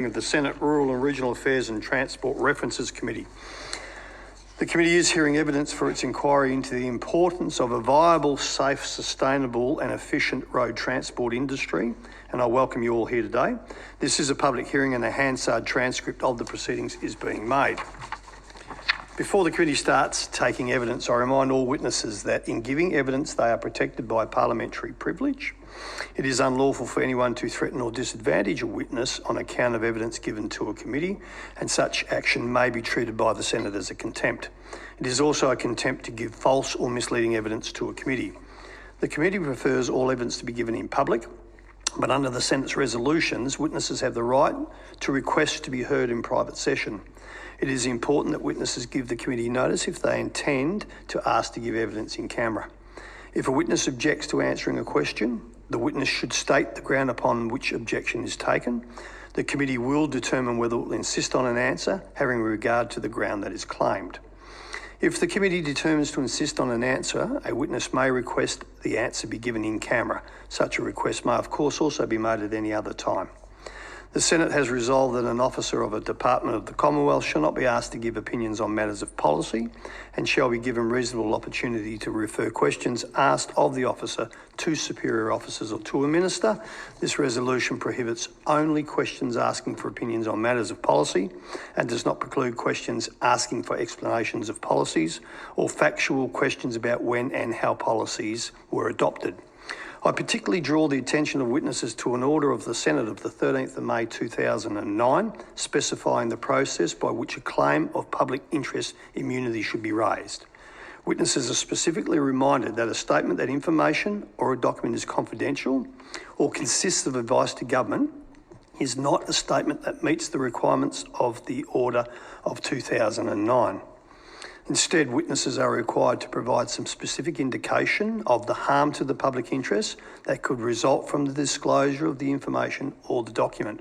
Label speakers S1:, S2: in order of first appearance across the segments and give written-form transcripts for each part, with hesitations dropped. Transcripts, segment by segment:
S1: Of the Senate Rural and Regional Affairs and Transport References Committee. The committee is hearing evidence for its inquiry into the importance of a viable, safe, sustainable and efficient road transport industry, and I welcome you all here today. This is a public hearing and a Hansard transcript of the proceedings is being made. Before the committee starts taking evidence, I remind all witnesses that in giving evidence they are protected by parliamentary privilege. It is unlawful for anyone to threaten or disadvantage a witness on account of evidence given to a committee, and such action may be treated by the Senate as a contempt. It is also a contempt to give false or misleading evidence to a committee. The committee prefers all evidence to be given in public, but under the Senate's resolutions, witnesses have the right to request to be heard in private session. It is important that witnesses give the committee notice if they intend to ask to give evidence in camera. If a witness objects to answering a question, the witness should state the ground upon which objection is taken. The committee will determine whether it will insist on an answer, having regard to the ground that is claimed. If the committee determines to insist on an answer, a witness may request the answer be given in camera. Such a request may, of course, also be made at any other time. The Senate has resolved that an officer of a department of the Commonwealth shall not be asked to give opinions on matters of policy and shall be given reasonable opportunity to refer questions asked of the officer to superior officers or to a minister. This resolution prohibits only questions asking for opinions on matters of policy and does not preclude questions asking for explanations of policies or factual questions about when and how policies were adopted. I particularly draw the attention of witnesses to an order of the Senate of the 13th of May 2009 specifying the process by which a claim of public interest immunity should be raised. Witnesses are specifically reminded that a statement that information or a document is confidential or consists of advice to government is not a statement that meets the requirements of the order of 2009. Instead, witnesses are required to provide some specific indication of the harm to the public interest that could result from the disclosure of the information or the document.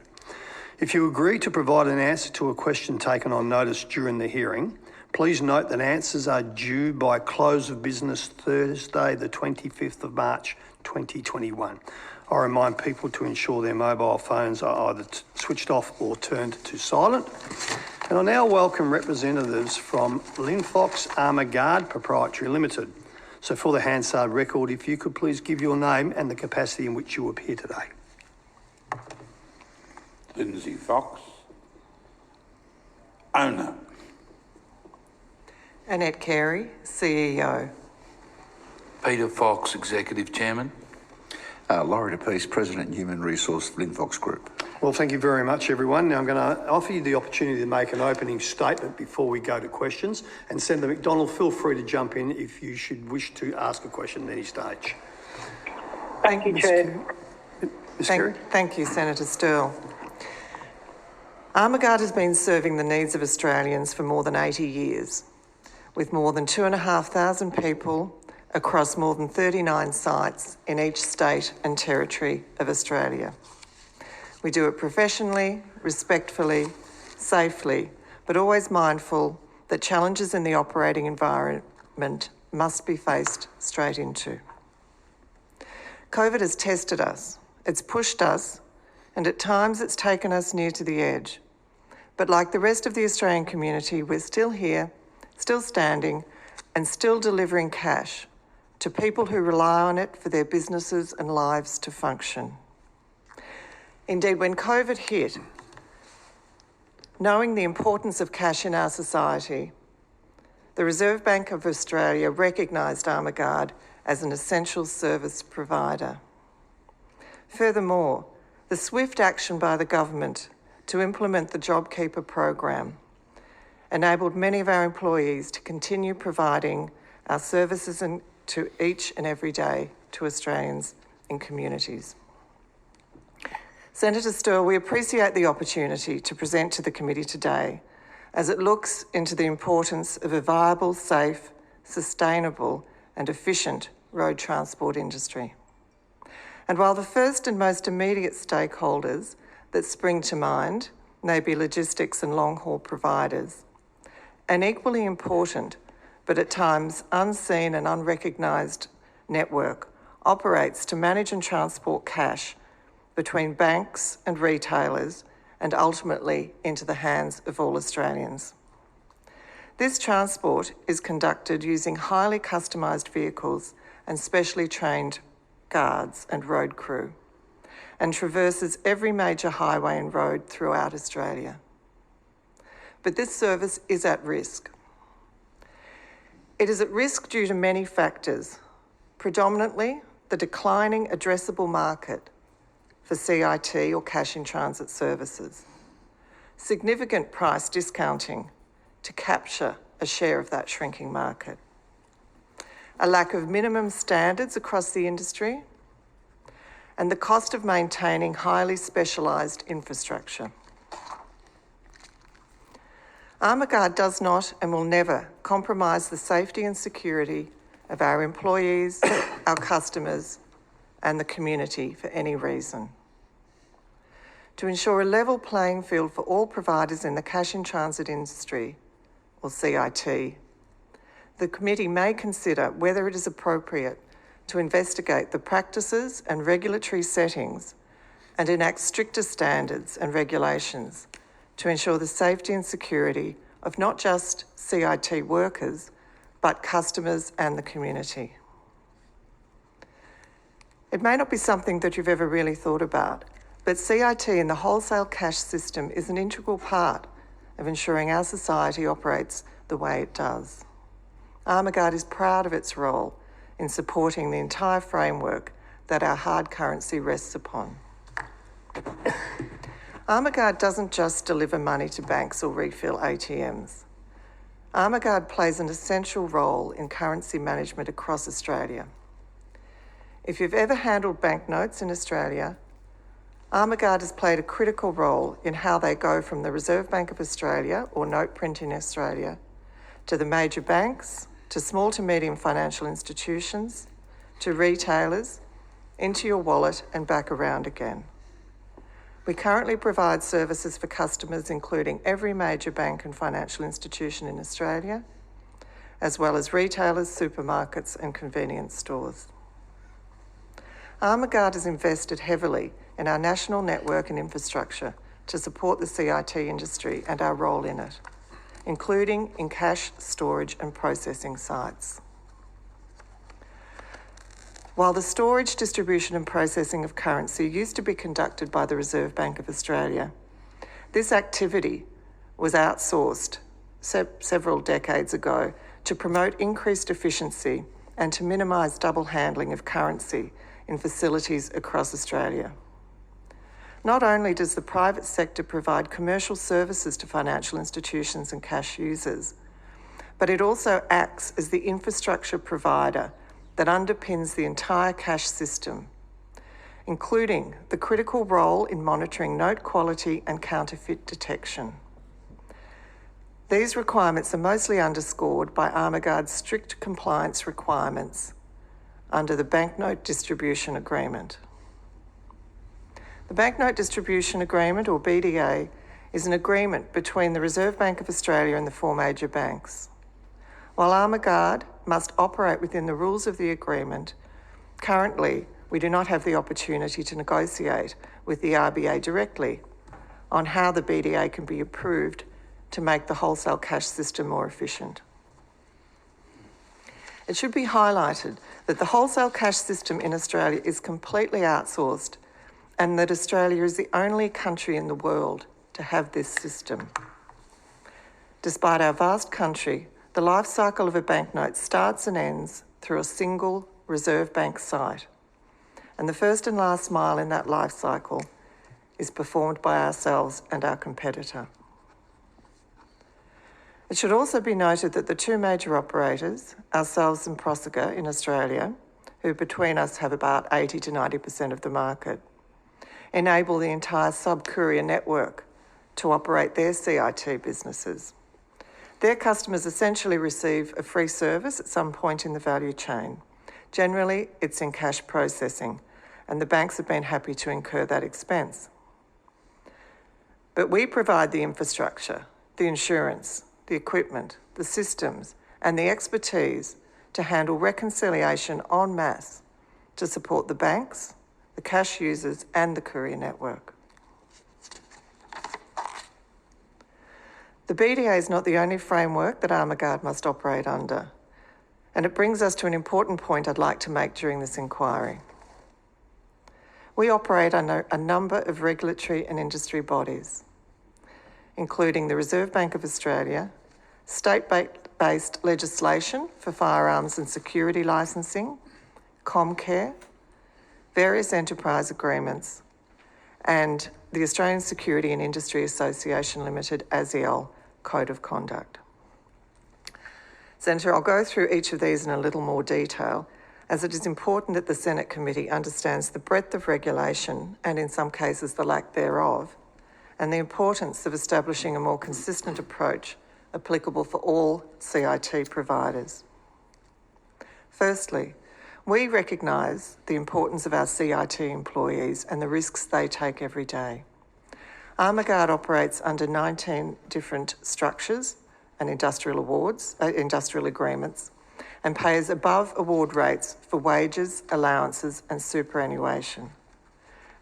S1: If you agree to provide an answer to a question taken on notice during the hearing, please note that answers are due by close of business Thursday, the 25th of March 2021. I remind people to ensure their mobile phones are either switched off or turned to silent. And I now welcome representatives from Linfox Armour Guard Proprietary Limited. So for the Hansard record, if you could please give your name and the capacity in which you appear today.
S2: Lindsay Fox, owner.
S3: Annette Carey, CEO.
S4: Peter Fox, Executive Chairman.
S5: Laurie DePeace, President, Human Resource, Linfox Group.
S1: Well, thank you very much, everyone. Now I'm going to offer you the opportunity to make an opening statement before we go to questions. And Senator McDonald, feel free to jump in if you should wish to ask a question at any stage.
S6: Thank you, Chair.
S1: Ms. Carey?
S3: Thank you, Senator Sterle. Armour Guard has been serving the needs of Australians for more than 80 years, with more than 2,500 people across more than 39 sites in each state and territory of Australia. We do it professionally, respectfully, safely, but always mindful that challenges in the operating environment must be faced straight into. COVID has tested us, it's pushed us, and at times it's taken us near to the edge. But like the rest of the Australian community, we're still here, still standing, and still delivering cash to people who rely on it for their businesses and lives to function. Indeed, when COVID hit, knowing the importance of cash in our society, the Reserve Bank of Australia recognised Armour Guard as an essential service provider. Furthermore, the swift action by the government to implement the JobKeeper program enabled many of our employees to continue providing our services to each and every day to Australians and communities. Senator Sterle, we appreciate the opportunity to present to the committee today as it looks into the importance of a viable, safe, sustainable and efficient road transport industry. And while the first and most immediate stakeholders that spring to mind may be logistics and long-haul providers, an equally important but at times unseen and unrecognised network operates to manage and transport cash between banks and retailers and ultimately into the hands of all Australians. This transport is conducted using highly customised vehicles and specially trained guards and road crew, and traverses every major highway and road throughout Australia. But this service is at risk. It is at risk due to many factors, predominantly the declining addressable market for CIT or cash in transit services, significant price discounting to capture a share of that shrinking market, a lack of minimum standards across the industry, and the cost of maintaining highly specialised infrastructure. Armaguard does not and will never compromise the safety and security of our employees, our customers, and the community for any reason. To ensure a level playing field for all providers in the cash in transit industry, or CIT, the committee may consider whether it is appropriate to investigate the practices and regulatory settings and enact stricter standards and regulations to ensure the safety and security of not just CIT workers, but customers and the community. It may not be something that you've ever really thought about, but CIT in the wholesale cash system is an integral part of ensuring our society operates the way it does. Armaguard is proud of its role in supporting the entire framework that our hard currency rests upon. Armaguard doesn't just deliver money to banks or refill ATMs. Armaguard plays an essential role in currency management across Australia. If you've ever handled banknotes in Australia, Armaguard has played a critical role in how they go from the Reserve Bank of Australia, or note print in Australia, to the major banks, to small to medium financial institutions, to retailers, into your wallet and back around again. We currently provide services for customers including every major bank and financial institution in Australia, as well as retailers, supermarkets and convenience stores. Armaguard has invested heavily in our national network and infrastructure to support the CIT industry and our role in it, including in cash storage and processing sites. While the storage, distribution and processing of currency used to be conducted by the Reserve Bank of Australia, this activity was outsourced several decades ago to promote increased efficiency and to minimise double handling of currency in facilities across Australia. Not only does the private sector provide commercial services to financial institutions and cash users, but it also acts as the infrastructure provider that underpins the entire cash system, including the critical role in monitoring note quality and counterfeit detection. These requirements are mostly underscored by Armaguard's strict compliance requirements under the Banknote Distribution Agreement. The Banknote Distribution Agreement, or BDA, is an agreement between the Reserve Bank of Australia and the four major banks. While Armaguard must operate within the rules of the agreement, currently we do not have the opportunity to negotiate with the RBA directly on how the BDA can be approved to make the wholesale cash system more efficient. It should be highlighted that the wholesale cash system in Australia is completely outsourced and that Australia is the only country in the world to have this system. Despite our vast country, the life cycle of a banknote starts and ends through a single Reserve Bank site, and the first and last mile in that life cycle is performed by ourselves and our competitor. It should also be noted that the two major operators, ourselves and Prosegur in Australia, who between us have about 80 to 90% of the market, enable the entire sub-courier network to operate their CIT businesses. Their customers essentially receive a free service at some point in the value chain. Generally, it's in cash processing, and the banks have been happy to incur that expense. But we provide the infrastructure, the insurance, the equipment, the systems, and the expertise to handle reconciliation en masse to support the banks, the cash users, and the courier network. The BDA is not the only framework that Armaguard must operate under, and it brings us to an important point I'd like to make during this inquiry. We operate under a number of regulatory and industry bodies, including the Reserve Bank of Australia, state-based legislation for firearms and security licensing, Comcare, various enterprise agreements, and the Australian Security and Industry Association Limited, ASIAL, Code of Conduct. Senator, I'll go through each of these in a little more detail, as it is important that the Senate committee understands the breadth of regulation, and in some cases the lack thereof, and the importance of establishing a more consistent approach applicable for all CIT providers. Firstly, we recognise the importance of our CIT employees and the risks they take every day. Armaguard operates under 19 different structures and industrial agreements, and pays above award rates for wages, allowances and superannuation.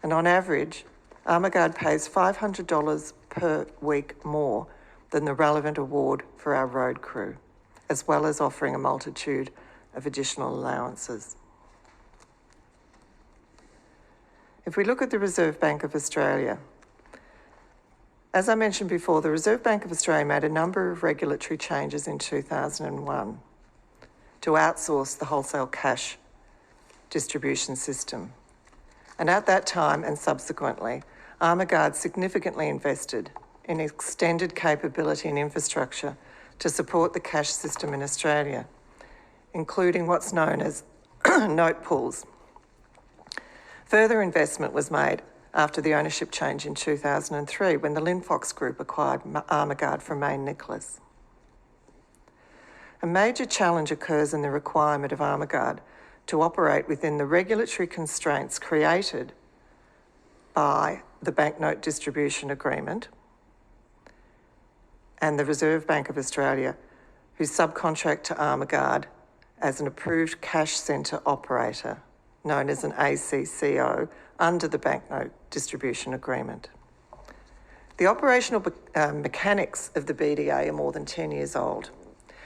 S3: And on average, Armaguard pays $500 per week more than the relevant award for our road crew, as well as offering a multitude of additional allowances. If we look at the Reserve Bank of Australia, as I mentioned before, the Reserve Bank of Australia made a number of regulatory changes in 2001 to outsource the wholesale cash distribution system. And at that time and subsequently, Armaguard significantly invested in extended capability and infrastructure to support the cash system in Australia, including what's known as note pools. Further investment was made after the ownership change in 2003 when the Linfox Group acquired Armaguard from Main Nicholas. A major challenge occurs in the requirement of Armaguard to operate within the regulatory constraints created by the Banknote Distribution Agreement and the Reserve Bank of Australia, who subcontract to Armaguard as an approved cash centre operator, known as an ACCO, under the Banknote Distribution Agreement. The operational mechanics of the BDA are more than 10 years old,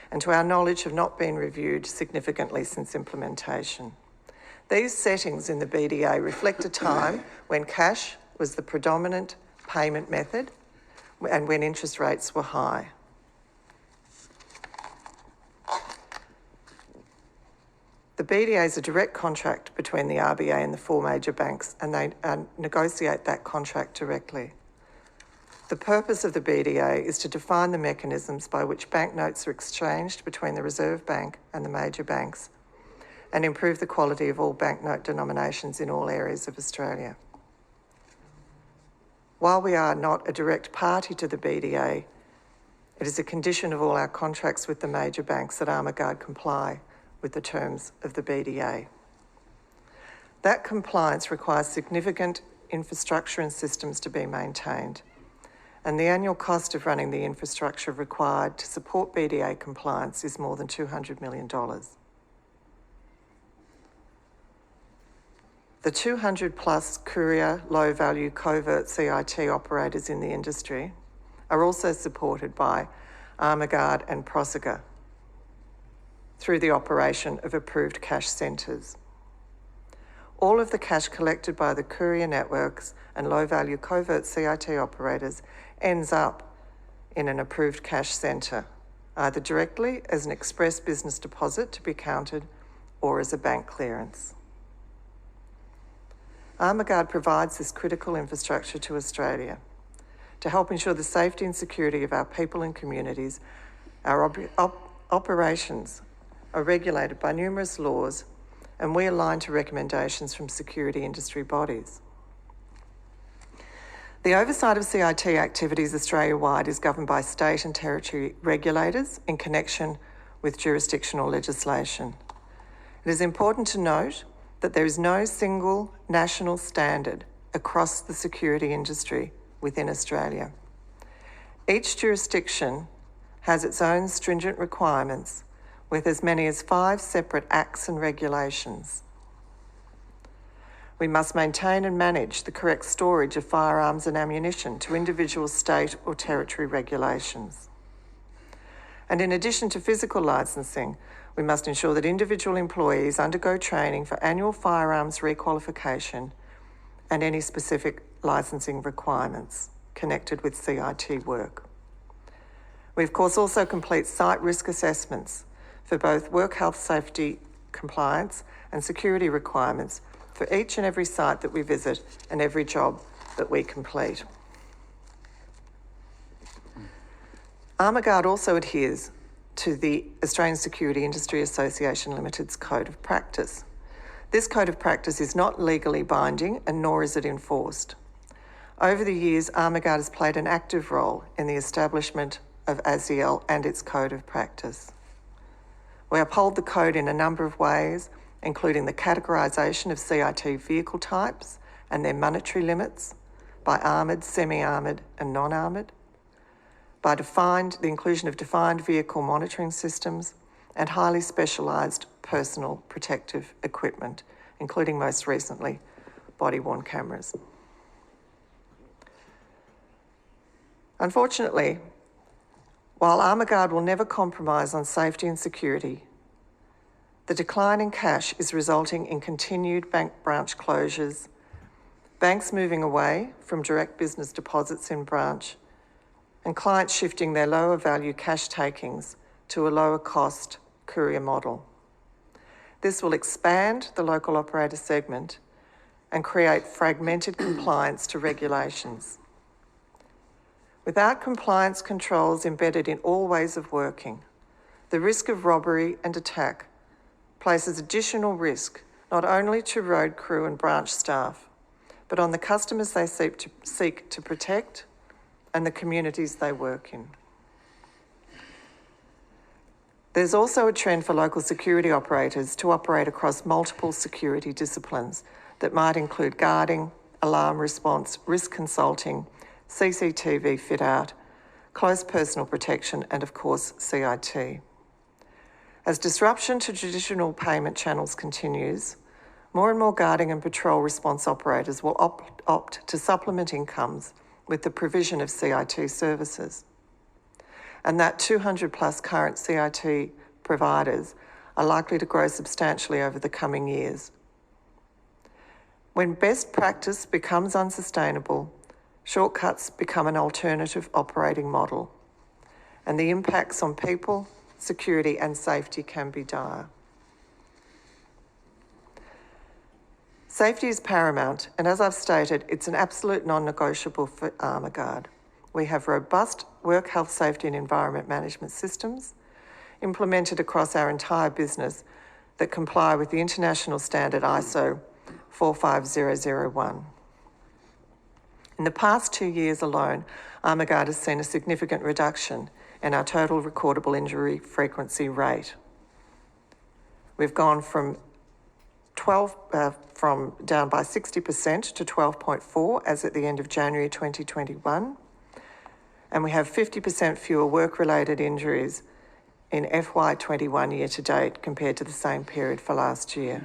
S3: and to our knowledge have not been reviewed significantly since implementation. These settings in the BDA reflect a time when cash was the predominant payment method and when interest rates were high. The BDA is a direct contract between the RBA and the four major banks, and they negotiate that contract directly. The purpose of the BDA is to define the mechanisms by which banknotes are exchanged between the Reserve Bank and the major banks and improve the quality of all banknote denominations in all areas of Australia. While we are not a direct party to the BDA, it is a condition of all our contracts with the major banks that Armaguard comply with the terms of the BDA. That compliance requires significant infrastructure and systems to be maintained, and the annual cost of running the infrastructure required to support BDA compliance is more than $200 million. The 200 plus courier, low-value covert CIT operators in the industry are also supported by Armaguard and Prosegur through the operation of approved cash centres. All of the cash collected by the courier networks and low-value covert CIT operators ends up in an approved cash centre, either directly as an express business deposit to be counted or as a bank clearance. Armaguard provides this critical infrastructure to Australia to help ensure the safety and security of our people and communities. Our operations are regulated by numerous laws, and we align to recommendations from security industry bodies. The oversight of CIT activities Australia-wide is governed by state and territory regulators in connection with jurisdictional legislation. It is important to note that there is no single national standard across the security industry within Australia. Each jurisdiction has its own stringent requirements with as many as 5 separate acts and regulations. We must maintain and manage the correct storage of firearms and ammunition to individual state or territory regulations. And in addition to physical licensing, we must ensure that individual employees undergo training for annual firearms requalification and any specific licensing requirements connected with CIT work. We, of course, also complete site risk assessments for both work health safety compliance and security requirements for each and every site that we visit and every job that we complete. Armourguard also adheres to the Australian Security Industry Association Limited's Code of Practice. This Code of Practice is not legally binding and nor is it enforced. Over the years, Armourguard has played an active role in the establishment of ASIEL and its Code of Practice. We uphold the code in a number of ways, including the categorisation of CIT vehicle types and their monetary limits by armoured, semi-armoured and non-armoured, by the inclusion of defined vehicle monitoring systems and highly specialised personal protective equipment, including most recently body-worn cameras. Unfortunately, while Armourguard will never compromise on safety and security, the decline in cash is resulting in continued bank branch closures, banks moving away from direct business deposits in branch, and clients shifting their lower value cash takings to a lower cost courier model. This will expand the local operator segment and create fragmented compliance to regulations. Without compliance controls embedded in all ways of working, the risk of robbery and attack places additional risk not only to road crew and branch staff, but on the customers they seek to protect and the communities they work in. There's also a trend for local security operators to operate across multiple security disciplines that might include guarding, alarm response, risk consulting, CCTV fit-out, close personal protection, and of course, CIT. As disruption to traditional payment channels continues, more and more guarding and patrol response operators will opt to supplement incomes with the provision of CIT services. And that 200 plus current CIT providers are likely to grow substantially over the coming years. When best practice becomes unsustainable, shortcuts become an alternative operating model, and the impacts on people, security and safety can be dire. Safety is paramount, and as I've stated, it's an absolute non-negotiable for Armourguard. We have robust work health, safety and environment management systems implemented across our entire business that comply with the international standard ISO 45001. In the past 2 years alone, Armourguard has seen a significant reduction in our total recordable injury frequency rate. We've gone from down by 60% to 12.4 as at the end of January 2021. And we have 50% fewer work-related injuries in FY21 year to date compared to the same period for last year.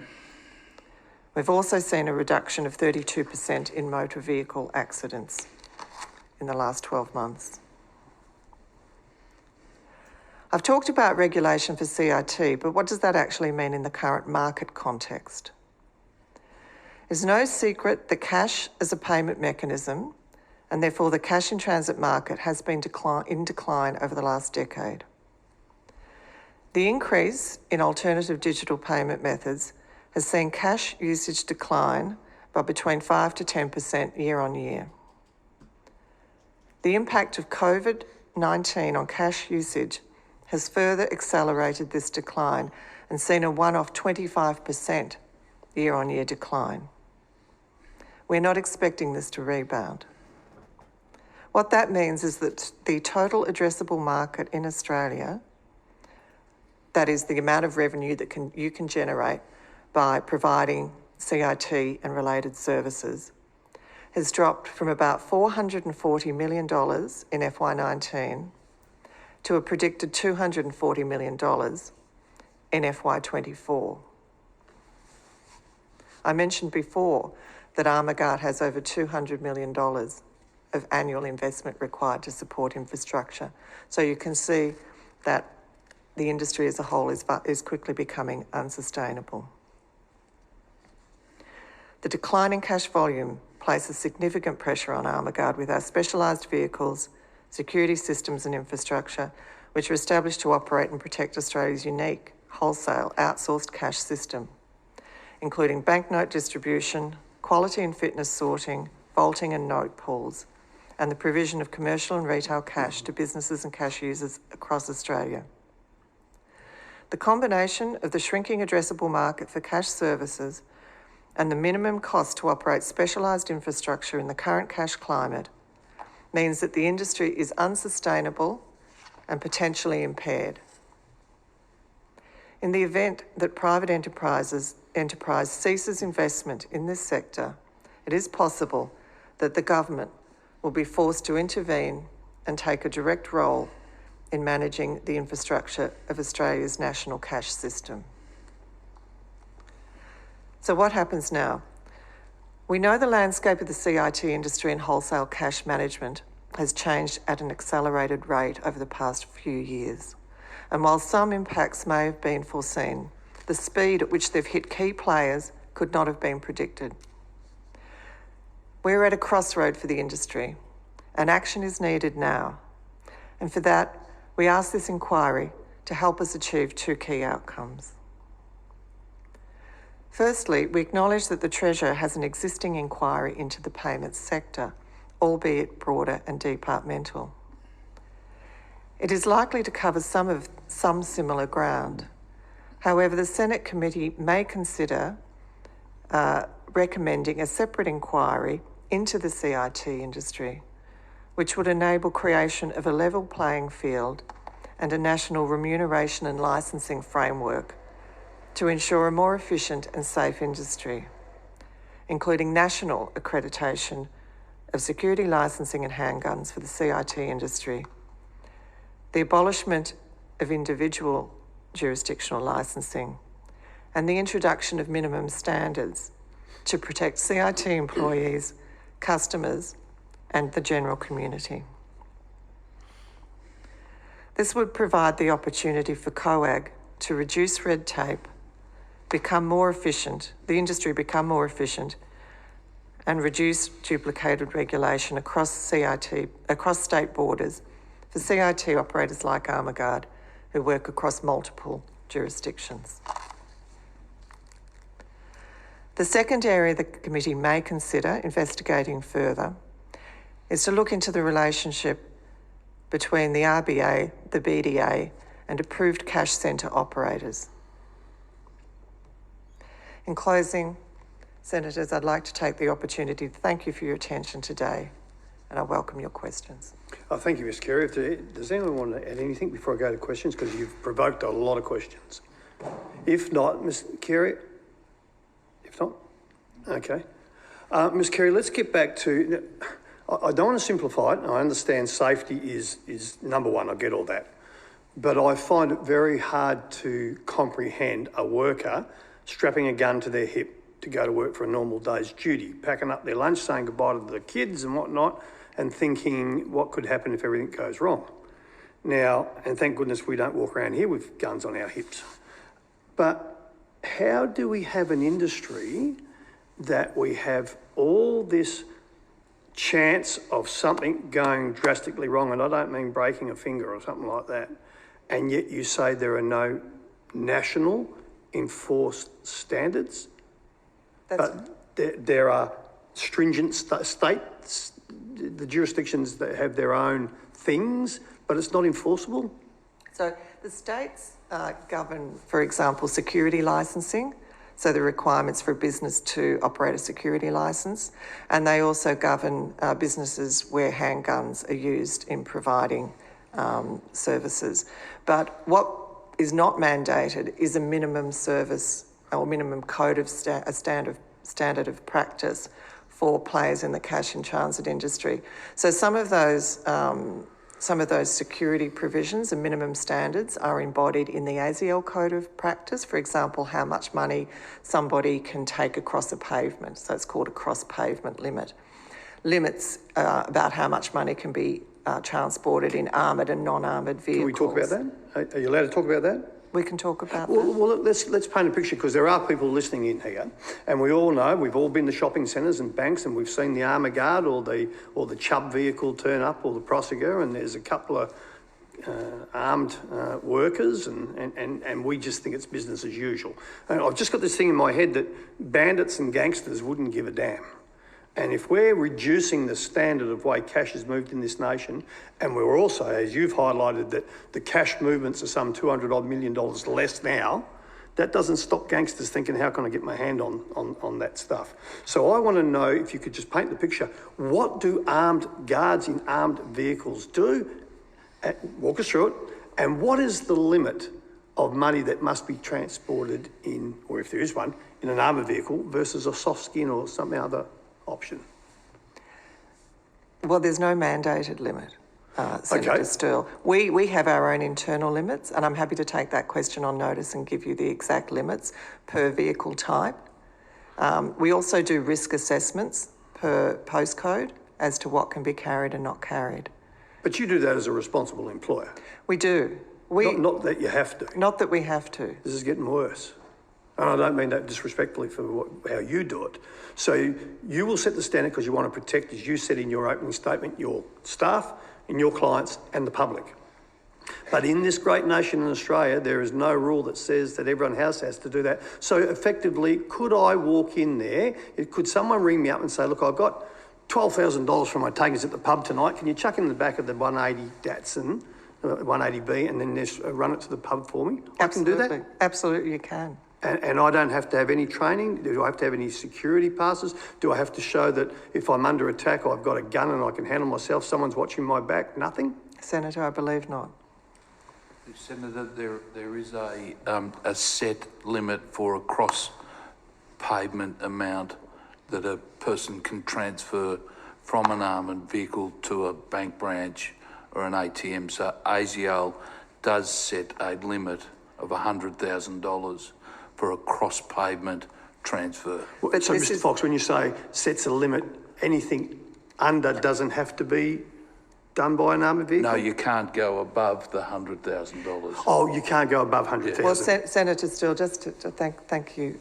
S3: We've also seen a reduction of 32% in motor vehicle accidents in the last 12 months. I've talked about regulation for CIT, but what does that actually mean in the current market context? It's no secret that cash as a payment mechanism, and therefore the cash in transit market, has been in decline over the last decade. The increase in alternative digital payment methods has seen cash usage decline by between 5 to 10% year on year. The impact of COVID-19 on cash usage has further accelerated this decline and seen a one-off 25% year-on-year decline. We're not expecting this to rebound. What that means is that the total addressable market in Australia, that is the amount of revenue that you can generate by providing CIT and related services, has dropped from about $440 million in FY19 to a predicted $240 million in FY24. I mentioned before that Armourguard has over $200 million of annual investment required to support infrastructure. So you can see that the industry as a whole is quickly becoming unsustainable. The decline in cash volume places significant pressure on Armaguard with our specialised vehicles, security systems and infrastructure, which are established to operate and protect Australia's unique wholesale outsourced cash system, including banknote distribution, quality and fitness sorting, vaulting and note pools, and the provision of commercial and retail cash to businesses and cash users across Australia. The combination of the shrinking addressable market for cash services and the minimum cost to operate specialised infrastructure in the current cash climate means that the industry is unsustainable and potentially impaired. In the event that private enterprise ceases investment in this sector, it is possible that the government will be forced to intervene and take a direct role in managing the infrastructure of Australia's national cash system. So what happens now? We know the landscape of the CIT industry and wholesale cash management has changed at an accelerated rate over the past few years. And while some impacts may have been foreseen, the speed at which they've hit key players could not have been predicted. We're at a crossroad for the industry, and action is needed now. And for that, we ask this inquiry to help us achieve two key outcomes. Firstly, we acknowledge that the Treasurer has an existing inquiry into the payments sector, albeit broader and departmental. It is likely to cover some similar ground. However, the Senate committee may consider recommending a separate inquiry into the CIT industry, which would enable creation of a level playing field and a national remuneration and licensing framework to ensure a more efficient and safe industry, including national accreditation of security licensing and handguns for the CIT industry, the abolishment of individual jurisdictional licensing, and the introduction of minimum standards to protect CIT employees, customers, and the general community. This would provide the opportunity for COAG to reduce red tape, become more efficient, the industry become more efficient, and reduce duplicated regulation across state borders for CIT operators like Armaguard who work across multiple jurisdictions. The second area the committee may consider investigating further is to look into the relationship between the RBA, the BDA, and approved cash centre operators. In closing, Senators, I'd like to take the opportunity to thank you for your attention today, and I welcome your questions.
S1: Thank you, Ms. Carey. Does anyone want to add anything before I go to questions? Because you've provoked a lot of questions. If not, Ms. Carey? If not? Okay. Ms. Carey, let's get back to... I don't want to simplify it. I understand safety is number one. I get all that. But I find it very hard to comprehend a worker strapping a gun to their hip to go to work for a normal day's duty, packing up their lunch, saying goodbye to the kids and whatnot, and thinking what could happen if everything goes wrong. Now, and thank goodness we don't walk around here with guns on our hips. But how do we have an industry that we have all this chance of something going drastically wrong, and I don't mean breaking a finger or something like that, and yet you say there are no national enforced standards? But there are stringent states, the jurisdictions that have their own things, but it's not enforceable?
S3: So the states govern, for example, security licensing, so the requirements for a business to operate a security licence, and they also govern businesses where handguns are used in providing services. But what is not mandated is a minimum service or minimum code of standard of practice for players in the cash in transit industry. So some of those security provisions and minimum standards are embodied in the ASIL code of practice. For example, how much money somebody can take across a pavement. So it's called a cross pavement limit. Limits about how much money can be transported in armoured and non-armoured vehicles.
S1: Can we talk about that? Are you allowed to talk about that?
S3: We can talk about
S1: Well,
S3: that.
S1: well, let's paint a picture, because there are people listening in here, and we all know, we've all been to shopping centres and banks, and we've seen the armour guard or the Chubb vehicle turn up, or the Prosegur, and there's a couple of armed workers, and we just think it's business as usual. And I've just got this thing in my head that bandits and gangsters wouldn't give a damn. And if we're reducing the standard of way cash is moved in this nation, and we're also, as you've highlighted, that the cash movements are some $200 million less now, that doesn't stop gangsters thinking, how can I get my hand on that stuff? So I want to know, if you could just paint the picture, what do armed guards in armed vehicles do? Walk us through it. And what is the limit of money that must be transported in, or if there is one, in an armoured vehicle versus a soft skin or some other option?
S3: Well, there's no mandated limit, Senator
S1: Okay.
S3: Stirl. We have our own internal limits, and I'm happy to take that question on notice and give you the exact limits per vehicle type. We also do risk assessments per postcode as to what can be carried and not carried.
S1: But you do that as a responsible employer.
S3: We do.
S1: Not that you have to.
S3: Not that we have to.
S1: This is getting worse. And I don't mean that disrespectfully for how you do it. So you will set the standard because you want to protect, as you said in your opening statement, your staff and your clients and the public. But in this great nation in Australia, there is no rule that says that everyone else has to do that. So effectively, could I walk in there? Could someone ring me up and say, look, I've got $12,000 from my takings at the pub tonight. Can you chuck in the back of the 180 Datsun, 180B, and then just run it to the pub for me? I can do that?
S3: Absolutely, you can.
S1: And I don't have to have any training? Do I have to have any security passes? Do I have to show that if I'm under attack, I've got a gun and I can handle myself, someone's watching my back? Nothing?
S3: Senator, I believe not.
S4: Senator, there is a set limit for a cross-pavement amount that a person can transfer from an armoured vehicle to a bank branch or an ATM. So ASIO does set a limit of $100,000 for a cross-pavement transfer.
S3: But
S1: So,
S3: this
S1: Mr.
S3: is-
S1: Fox, when you say sets a limit, anything under doesn't have to be done by an armoured vehicle?
S4: No, you can't go above the $100,000.
S1: Oh, you can't go above 100,000?
S3: Well, Senator Steele, just to thank you,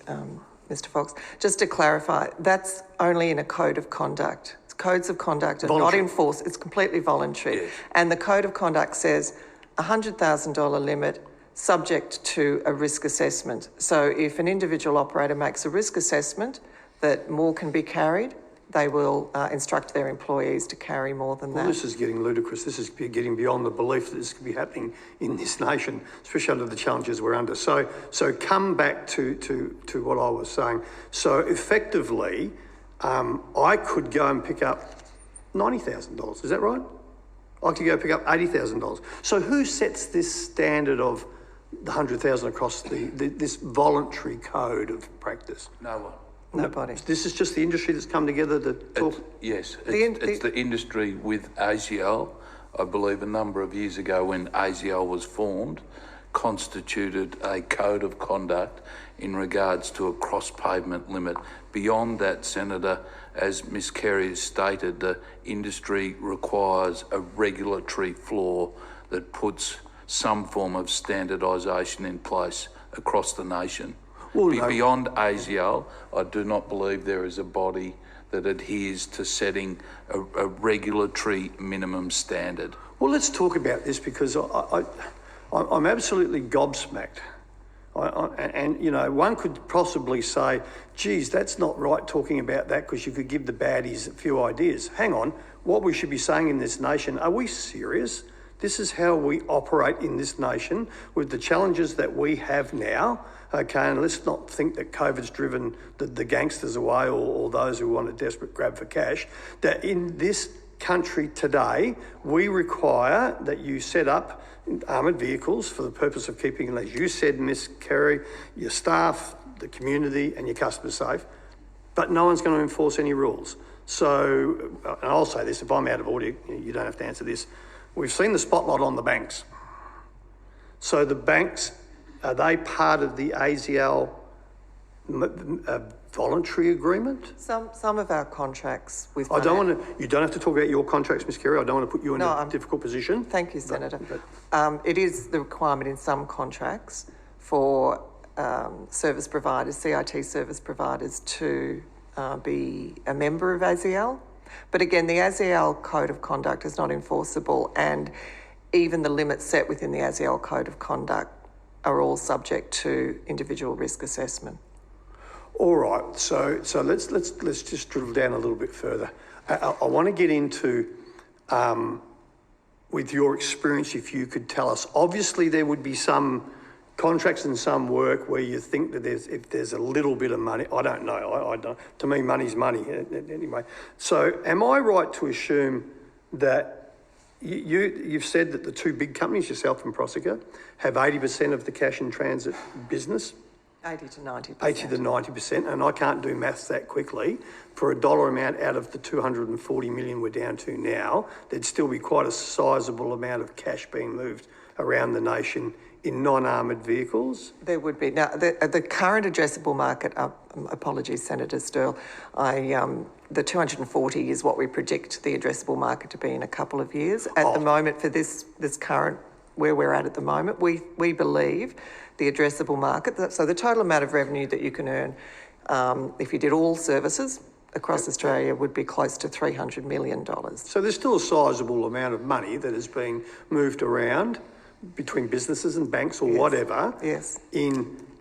S3: Mr. Fox. Just to clarify, that's only in a code of conduct. Codes of conduct are not
S1: Voluntary.
S3: enforced. It's completely voluntary.
S4: Yes.
S3: And the code of conduct says $100,000 limit subject to a risk assessment. So if an individual operator makes a risk assessment that more can be carried, they will instruct their employees to carry more than
S1: Well,
S3: that.
S1: this is getting ludicrous. This is getting beyond the belief that this could be happening in this nation, especially under the challenges we're under. So come back to what I was saying. So effectively, I could go and pick up $90,000. Is that right? I could go pick up $80,000. So who sets this standard of the 100,000 across this voluntary code of practice?
S4: No one.
S3: Nobody.
S1: This is just the industry that's come together to talk.
S4: Yes,
S3: The-
S4: it's the industry with ASIO. I believe a number of years ago when ASIO was formed, constituted a code of conduct in regards to a cross-pavement limit. Beyond that, Senator, as Ms Kerry has stated, the industry requires a regulatory floor that puts some form of standardisation in place across the nation.
S1: Well, no.
S4: Beyond ASIO, I do not believe there is a body that adheres to setting a regulatory minimum standard.
S1: Well, let's talk about this because I'm absolutely gobsmacked. And, you know, one could possibly say, geez, that's not right talking about that because you could give the baddies a few ideas. Hang on, what we should be saying in this nation, are we serious? This is how we operate in this nation with the challenges that we have now. Okay, and let's not think that COVID's driven the gangsters away or those who want a desperate grab for cash. That in this country today, we require that you set up armoured vehicles for the purpose of keeping, as you said, Ms Kerry, your staff, the community and your customers safe, but no one's going to enforce any rules. So, and I'll say this, if I'm out of order, you don't have to answer this. We've seen the spotlight on the banks. So the banks, are they part of the ASIO voluntary agreement?
S3: Some of our contracts with...
S1: I don't want to, you don't have to talk about your contracts, Ms Carey. I don't want to put you in a difficult position.
S3: Thank you, Senator. It is the requirement in some contracts for service providers, CIT service providers, to be a member of ASIAL. But again, the ASIAL Code of Conduct is not enforceable, and even the limits set within the ASIAL Code of Conduct are all subject to individual risk assessment.
S1: All right, so let's just drill down a little bit further. I want to get into, with your experience, if you could tell us. Obviously, there would be some contracts and some work where you think that if there's a little bit of money, I don't know. I don't. To me, money's money anyway. So, am I right to assume that you've said that the two big companies, yourself and Proseca, have 80% of the cash in transit business?
S3: 80 to 90%.
S1: 80 to 90%, and I can't do maths that quickly. For a dollar amount out of the 240 million we're down to now, there'd still be quite a sizable amount of cash being moved around the nation in non-armoured vehicles.
S3: There would be. Now, the current addressable market, apologies, Senator Stirl, the 240 is what we predict the addressable market to be in a couple of years. At the moment, for this current, where we're at the moment, we believe the addressable market, so the total amount of revenue that you can earn if you did all services across Australia would be close to $300 million.
S1: So there's still a sizable amount of money that is being moved around between businesses and banks or whatever.
S3: Yes.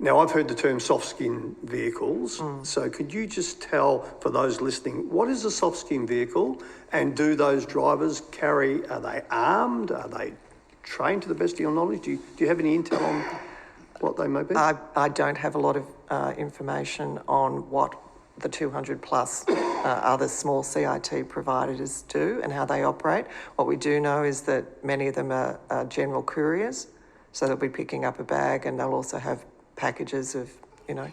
S1: Now, I've heard the term soft skin vehicles. So could you just tell, for those listening, what is a soft skin vehicle, and do those drivers carry, are they armed? Are they trained to the best of your knowledge? Do you have any intel on what they may be?
S3: I don't have a lot of information on what the 200 plus other small CIT providers do and how they operate. What we do know is that many of them are general couriers, so they'll be picking up a bag and they'll also have packages of,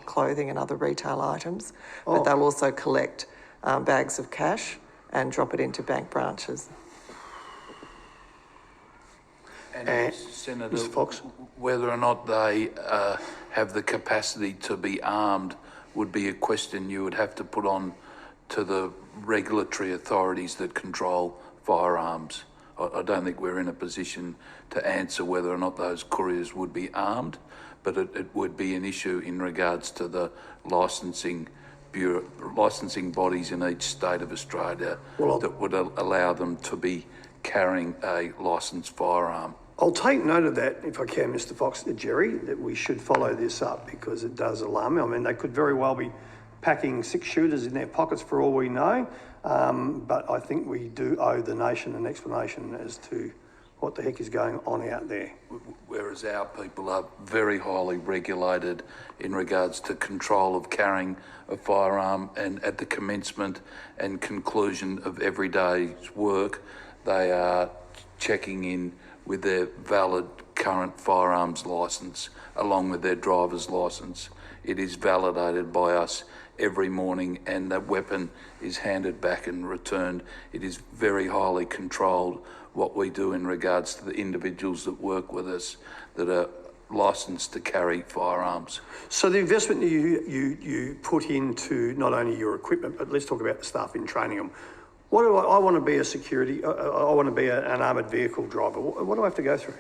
S3: clothing and other retail items, but they'll also collect bags of cash and drop it into bank branches.
S4: And Senator,
S1: Mr. Fox?
S4: Whether or not they have the capacity to be armed would be a question you would have to put on to the regulatory authorities that control firearms. I don't think we're in a position to answer whether or not those couriers would be armed, but it would be an issue in regards to the licensing bodies in each state of Australia that would allow them to be carrying a licensed firearm.
S1: I'll take note of that, if I can, Mr. Fox, Jerry, that we should follow this up because it does alarm me. I mean, they could very well be packing 6 shooters in their pockets for all we know, but I think we do owe the nation an explanation as to what the heck is going on out there.
S4: Whereas our people are very highly regulated in regards to control of carrying a firearm, and at the commencement and conclusion of every day's work, they are checking in with their valid current firearms licence along with their driver's licence. It is validated by us every morning, and that weapon is handed back and returned. It is very highly controlled what we do in regards to the individuals that work with us that are licensed to carry firearms.
S1: So the investment you put into not only your equipment, but let's talk about the staff in training them. What do I want to be a security, I want to be an armoured vehicle driver. What do I have to go through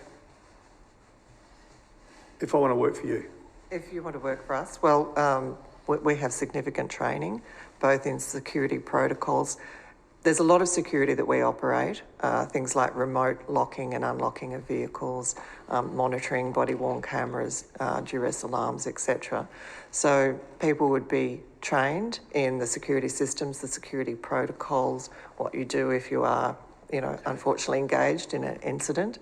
S1: if I want to work for you?
S3: If you want to work for us, well, we have significant training, both in security protocols. There's a lot of security that we operate, things like remote locking and unlocking of vehicles, monitoring body-worn cameras, duress alarms, etc. So people would be trained in the security systems, the security protocols, what you do if you are, unfortunately engaged in an incident.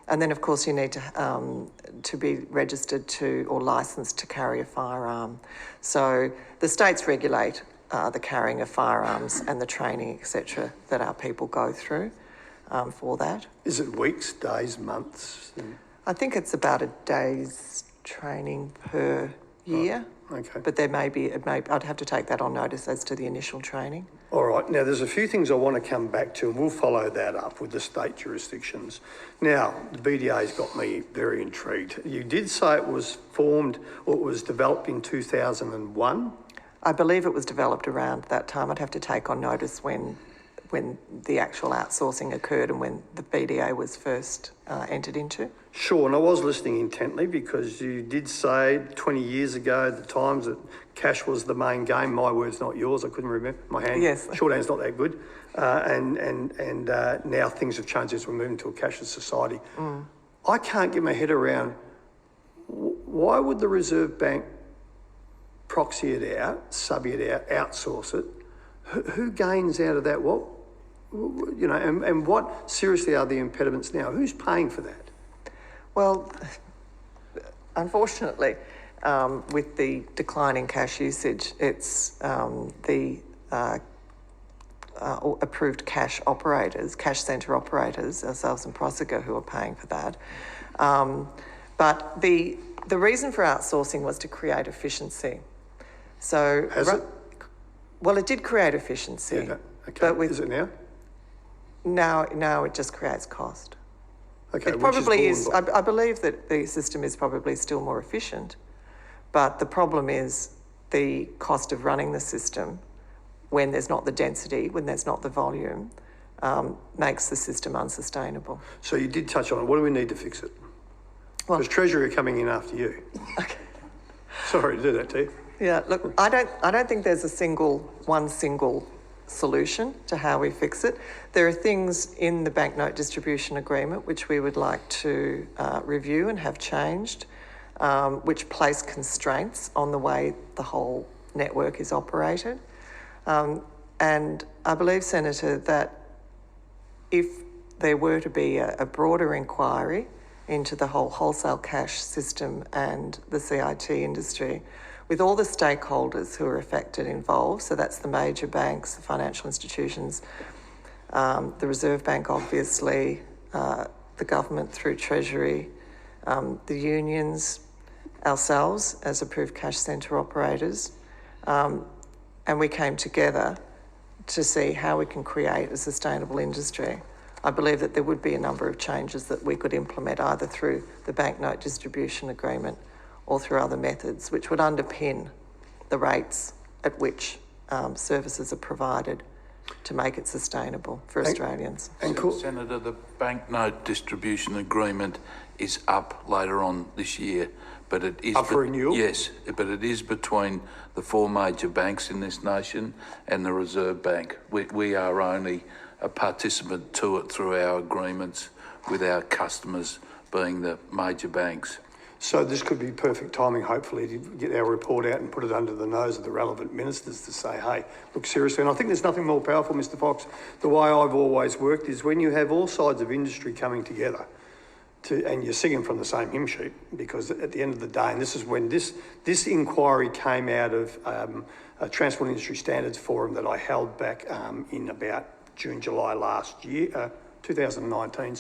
S3: And then, of course, you need to be registered to or licensed to carry a firearm. So the states regulate the carrying of firearms and the training, etc., that our people go through for that.
S1: Is it weeks, days, months?
S3: I think it's about a day's training per year.
S1: Okay.
S3: But I'd have to take that on notice as to the initial training.
S1: All right. Now, there's a few things I want to come back to, and we'll follow that up with the state jurisdictions. Now, the BDA's got me very intrigued. You did say it was formed, or it was developed in 2001?
S3: I believe it was developed around that time. I'd have to take on notice when the actual outsourcing occurred and when the BDA was first entered into.
S1: Sure, and I was listening intently because you did say 20 years ago, the times that cash was the main game. My words, not yours. I couldn't remember. My hand,
S3: Yes.
S1: shorthand's not that good. And now things have changed as we're moving to a cashless society. I can't get my head around why would the Reserve Bank proxy it out, sub it out, outsource it? Who gains out of that? What, you know, and what seriously are the impediments now? Who's paying for that?
S3: Well, unfortunately, with the decline in cash usage, it's the approved cash operators, cash centre operators, ourselves and Prosegur, who are paying for that. But the reason for outsourcing was to create efficiency. So
S1: Has it?
S3: Well, it did create efficiency.
S1: Yeah, okay.
S3: But with,
S1: is it now?
S3: now it just creates cost.
S1: Okay,
S3: It
S1: which
S3: probably
S1: is.
S3: I believe that the system is probably still more efficient, but the problem is the cost of running the system when there's not the density, when there's not the volume, makes the system unsustainable.
S1: So you did touch on it. What do we need to fix it?
S3: Well-
S1: Because Treasury are coming in after you.
S3: Okay.
S1: Sorry to do that to you.
S3: Yeah, look, I don't think there's one single solution to how we fix it. There are things in the banknote distribution agreement which we would like to review and have changed, which place constraints on the way the whole network is operated. And I believe, Senator, that if there were to be a broader inquiry into the whole wholesale cash system and the CIT industry, with all the stakeholders who are affected involved, so that's the major banks, the financial institutions, the Reserve Bank obviously, the government through Treasury, the unions, ourselves as approved cash centre operators, and we came together to see how we can create a sustainable industry. I believe that there would be a number of changes that we could implement either through the banknote distribution agreement or through other methods, which would underpin the rates at which services are provided to make it sustainable for Australians.
S1: And
S4: Senator, the banknote distribution agreement is up later on this year, but it is
S1: up for renewal?
S4: Yes, but it is between the four major banks in this nation and the Reserve Bank. We are only a participant to it through our agreements with our customers being the major banks.
S1: So this could be perfect timing, hopefully, to get our report out and put it under the nose of the relevant ministers to say, hey, look seriously. And I think there's nothing more powerful, Mr Fox. The way I've always worked is when you have all sides of industry coming together and you're singing from the same hymn sheet, because at the end of the day, and this is when this inquiry came out of a Transport Industry Standards Forum that I held back in about June, July last year, 2019,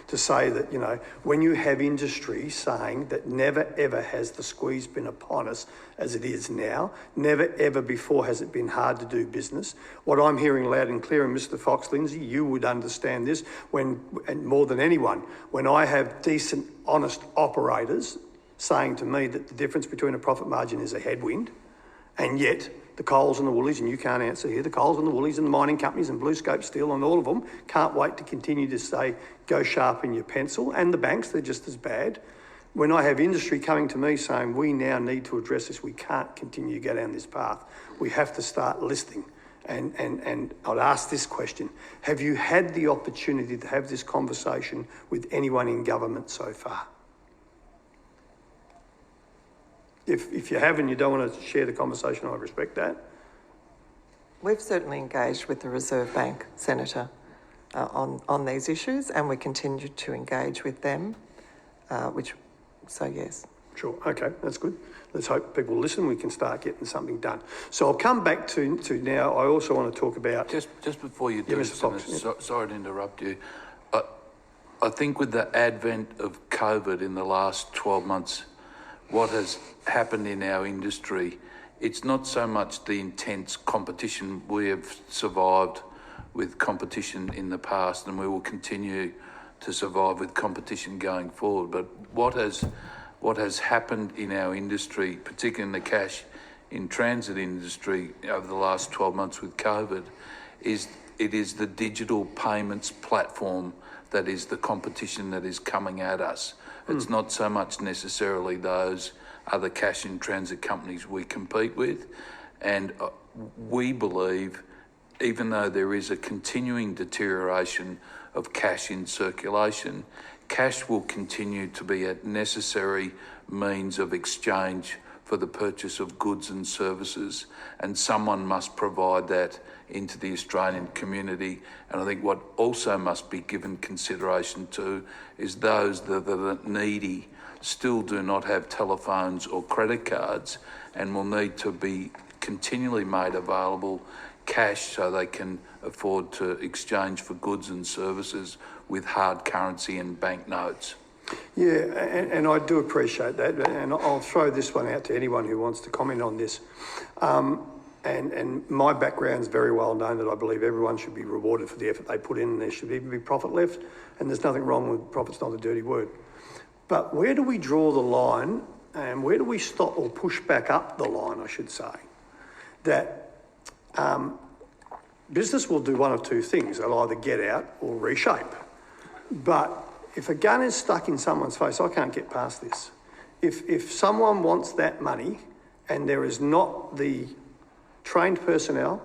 S1: to say that, you know, when you have industry saying that never ever has the squeeze been upon us as it is now, never ever before has it been hard to do business. What I'm hearing loud and clear, and Mr Fox, Lindsay, you would understand this, and more than anyone, when I have decent, honest operators saying to me that the difference between a profit margin is a headwind, and yet the Coles and the Woolies, and you can't answer here, the Coles and the Woolies and the mining companies and BlueScope Steel and all of them can't wait to continue to say, go sharpen your pencil, and the banks, they're just as bad. When I have industry coming to me saying, we now need to address this, we can't continue to go down this path, we have to start listening. And I'd ask this question, have you had the opportunity to have this conversation with anyone in government so far? If you have and you don't want to share the conversation, I respect that.
S3: We've certainly engaged with the Reserve Bank, Senator, on these issues, and we continue to engage with them, so yes.
S1: Sure, okay, that's good. Let's hope people listen, we can start getting something done. So I'll come back to now, I also want to talk about...
S4: Just before you do,
S1: Mr. Fox,
S4: Senator, sorry to interrupt you. I think with the advent of COVID in the last 12 months, what has happened in our industry, it's not so much the intense competition. We have survived with competition in the past, and we will continue to survive with competition going forward. But what has happened in our industry, particularly in the cash in transit industry over the last 12 months with COVID is it is the digital payments platform that is the competition that is coming at us. It's not so much necessarily those other cash in transit companies we compete with. And we believe, even though there is a continuing deterioration of cash in circulation, cash will continue to be a necessary means of exchange for the purchase of goods and services, and someone must provide that into the Australian community. And I think what also must be given consideration to is those that are needy still do not have telephones or credit cards and will need to be continually made available cash so they can afford to exchange for goods and services with hard currency and banknotes.
S1: Yeah, and I do appreciate that, and I'll throw this one out to anyone who wants to comment on this. And my background's very well known that I believe everyone should be rewarded for the effort they put in, and there should even be profit left, and there's nothing wrong with profit's not a dirty word. But where do we draw the line, and where do we stop or push back up the line, I should say, that business will do one of two things. They'll either get out or reshape. But if a gun is stuck in someone's face, I can't get past this. If someone wants that money and there is not the trained personnel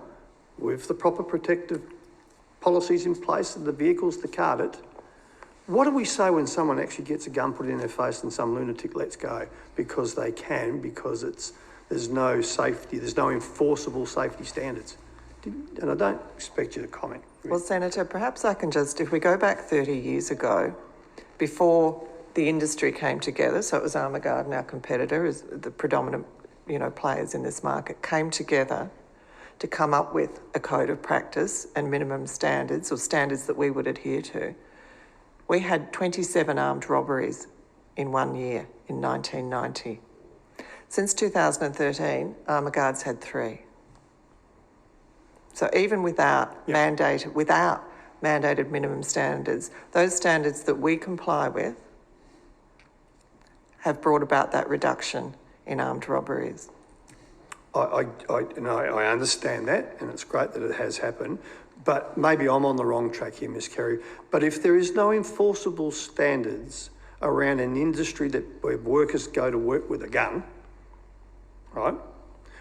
S1: with the proper protective policies in place and the vehicles to card it, what do we say when someone actually gets a gun put in their face and some lunatic lets go because they can, because there's no safety, there's no enforceable safety standards? And I don't expect you to comment.
S3: Well, Senator, perhaps I can just, if we go back 30 years ago, before the industry came together, so it was Armaguard and our competitor as the predominant, players in this market, came together to come up with a code of practice and minimum standards, or standards that we would adhere to. We had 27 armed robberies in 1 year in 1990. Since 2013, Armaguard's had 3. So even without mandated minimum standards, those standards that we comply with have brought about that reduction in armed robberies.
S1: I understand that, and it's great that it has happened, but maybe I'm on the wrong track here, Ms. Kerry. But if there is no enforceable standards around an industry where workers go to work with a gun, right?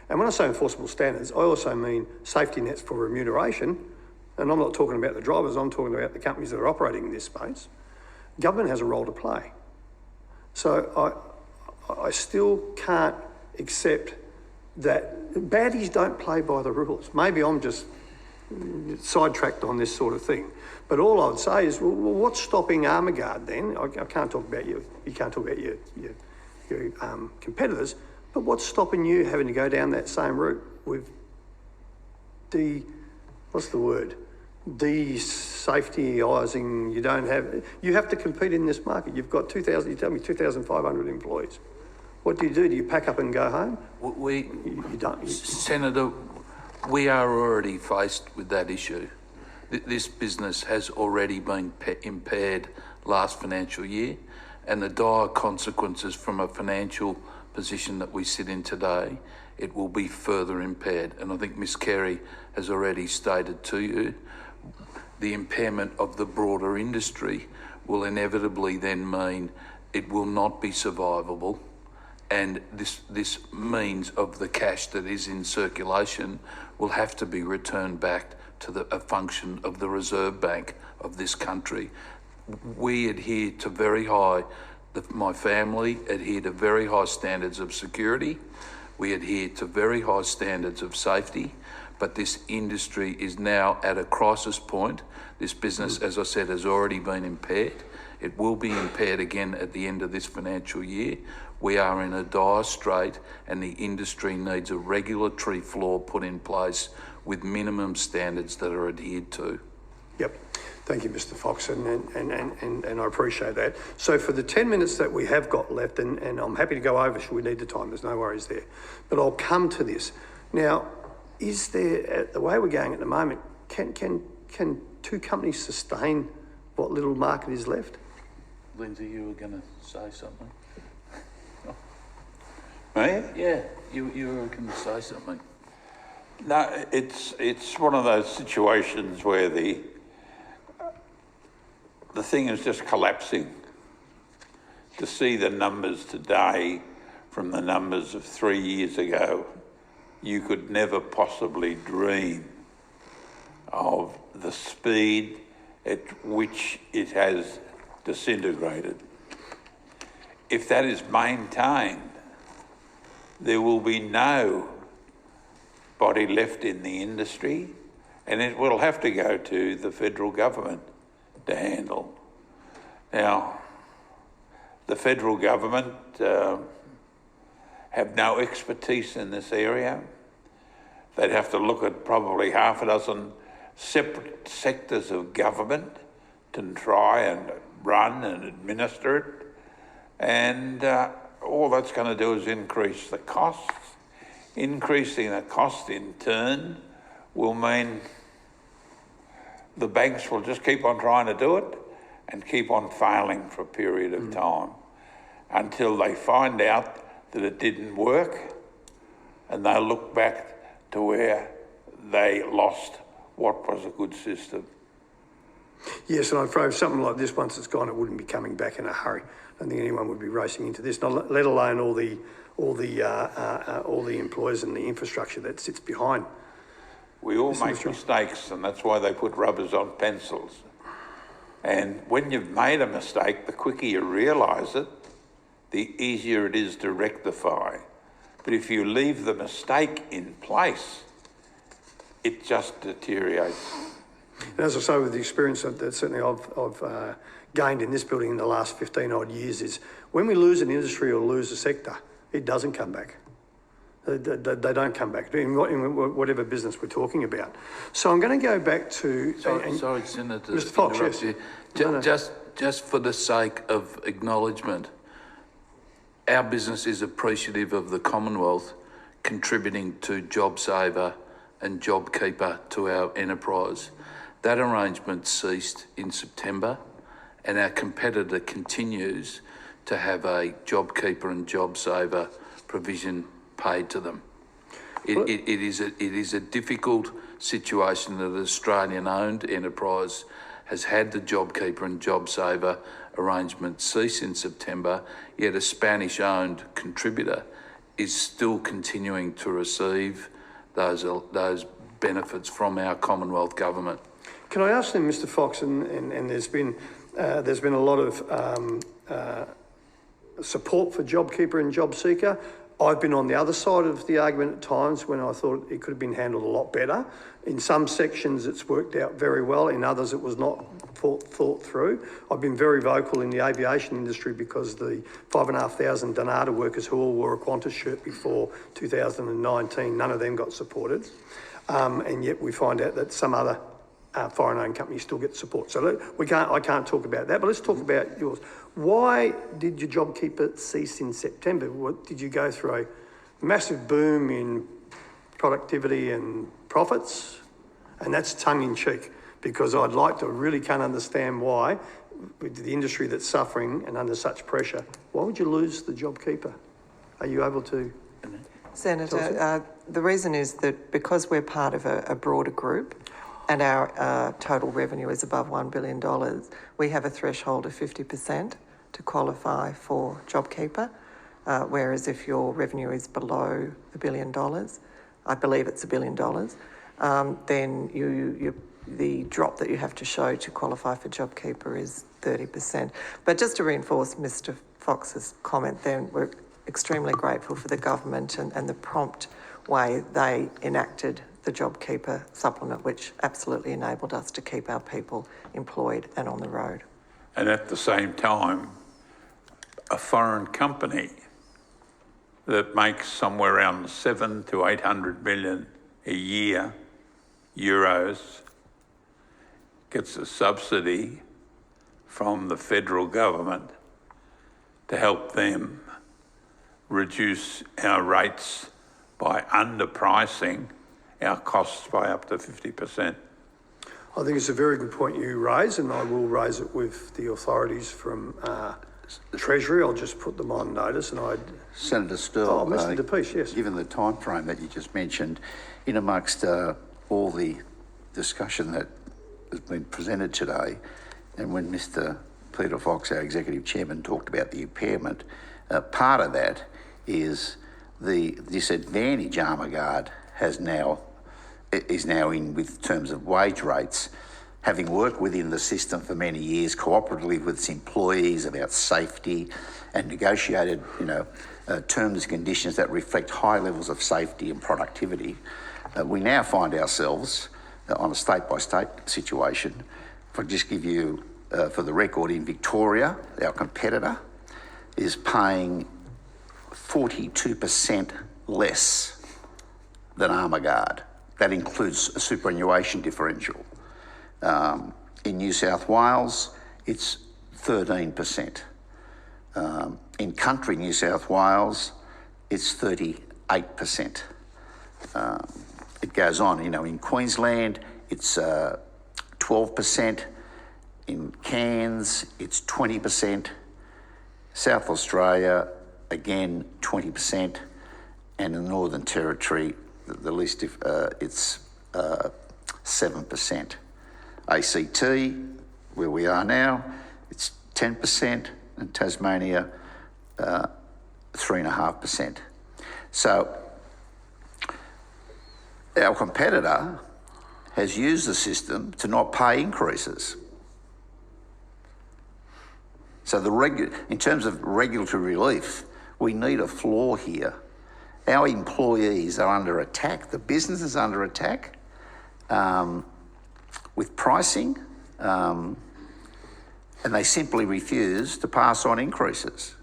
S1: And when I say enforceable standards, I also mean safety nets for remuneration, and I'm not talking about the drivers, I'm talking about the companies that are operating in this space. Government has a role to play. So I still can't accept that baddies don't play by the rules. Maybe I'm just sidetracked on this sort of thing. But all I would say is, well, what's stopping Armaguard then? I can't talk about you can't talk about your competitors, but what's stopping you having to go down that same route with de-safetyising? You have to compete in this market. You've got 2,500 employees. What do? Do you pack up and go home? You don't.
S4: Senator, we are already faced with that issue. This business has already been impaired last financial year, and the dire consequences from a financial position that we sit in today, it will be further impaired. And I think Ms. Carey has already stated to you, the impairment of the broader industry will inevitably then mean it will not be survivable. And this means of the cash that is in circulation will have to be returned back to a function of the Reserve Bank of this country. We adhere to my family adhere to very high standards of security. We adhere to very high standards of safety, but this industry is now at a crisis point. This business, as I said, has already been impaired. It will be impaired again at the end of this financial year. We are in a dire strait, and the industry needs a regulatory floor put in place with minimum standards that are adhered to.
S1: Yep. Thank you, Mr. Fox, and I appreciate that. So for the 10 minutes that we have got left, and I'm happy to go over should we need the time, there's no worries there, but I'll come to this. Now, is there, the way we're going at the moment, can two companies sustain what little market is left?
S4: Lindsay, you were going to say something?
S2: Me?
S4: Yeah, you were going to say something.
S2: No, it's one of those situations where the thing is just collapsing. To see the numbers today from the numbers of 3 years ago, you could never possibly dream of the speed at which it has disintegrated. If that is maintained, there will be no body left in the industry, and it will have to go to the federal government to handle. Now, the federal government have no expertise in this area. They'd have to look at probably half a dozen separate sectors of government to try and run and administer it. And all that's going to do is increase the costs. Increasing the cost in turn will mean the banks will just keep on trying to do it and keep on failing for a period of time until they find out that it didn't work, and they'll look back to where they lost what was a good system.
S1: Yes, and I'm afraid something like this, once it's gone, it wouldn't be coming back in a hurry. I don't think anyone would be racing into this, not let alone all the employers and the infrastructure that sits behind.
S2: We all make mistakes, and that's why they put rubbers on pencils. And when you've made a mistake, the quicker you realise it, the easier it is to rectify. But if you leave the mistake in place, it just deteriorates.
S1: And as I say, with the experience that certainly I've gained in this building in the last 15 odd years, is when we lose an industry or lose a sector, it doesn't come back. They don't come back in whatever business we're talking about. So I'm going to go back to...
S4: Sorry, Senator.
S1: Mr Fox, yes.
S4: You. Just for the sake of acknowledgement, our business is appreciative of the Commonwealth contributing to JobSaver and JobKeeper to our enterprise. That arrangement ceased in September, and our competitor continues to have a JobKeeper and JobSaver provision paid to them. It is a difficult situation that an Australian-owned enterprise has had the JobKeeper and JobSaver arrangement cease in September, yet a Spanish-owned contributor is still continuing to receive those benefits from our Commonwealth government.
S1: Can I ask them, Mr Fox, and there's been a lot of support for JobKeeper and JobSeeker. I've been on the other side of the argument at times when I thought it could have been handled a lot better. In some sections it's worked out very well, in others it was not thought through. I've been very vocal in the aviation industry because the 5,500 Donata workers who all wore a Qantas shirt before 2019, none of them got supported. And yet we find out that some other foreign-owned companies still get support. So look, I can't talk about that, but let's talk about yours. Why did your JobKeeper cease in September? Did you go through a massive boom in productivity and profits? And that's tongue-in-cheek, because I'd like to really can't understand why, with the industry that's suffering and under such pressure, why would you lose the JobKeeper? Are you able to...
S3: Senator, the reason is that because we're part of a broader group and our total revenue is above $1 billion, we have a threshold of 50% to qualify for JobKeeper, whereas if your revenue is below $1 billion, I believe it's $1 billion, then the drop that you have to show to qualify for JobKeeper is 30%. But just to reinforce Mr Fox's comment then, we're extremely grateful for the government and the prompt way they enacted the JobKeeper supplement, which absolutely enabled us to keep our people employed and on the road.
S2: And at the same time, a foreign company that makes somewhere around 700 to 800 million a year, euros, gets a subsidy from the federal government to help them reduce our rates by underpricing our costs by up to 50%.
S1: I think it's a very good point you raise, and I will raise it with the authorities from Treasury, I'll just put them on notice and I'd...
S5: Senator Sterle,
S1: Mr De Piche, yes.
S5: given the time frame that you just mentioned, in amongst all the discussion that has been presented today, and when Mr. Peter Fox, our Executive Chairman, talked about the impairment, part of that is the disadvantage Armaguard is now in with terms of wage rates, having worked within the system for many years, cooperatively with its employees about safety and negotiated, terms and conditions that reflect high levels of safety and productivity. We now find ourselves on a state-by-state situation. If I just give you, for the record, in Victoria, our competitor is paying 42% less than Armaguard. That includes a superannuation differential. In New South Wales, it's 13%. In country New South Wales, it's 38%. It goes on, in Queensland, it's 12%. In Cairns, it's 20%. South Australia, again, 20%. And in the Northern Territory, the least, it's 7%. ACT, where we are now, it's 10%, and Tasmania, 3.5%. So our competitor has used the system to not pay increases. So in terms of regulatory relief, we need a floor here. Our employees are under attack. The business is under attack with pricing, and they simply refuse to pass on increases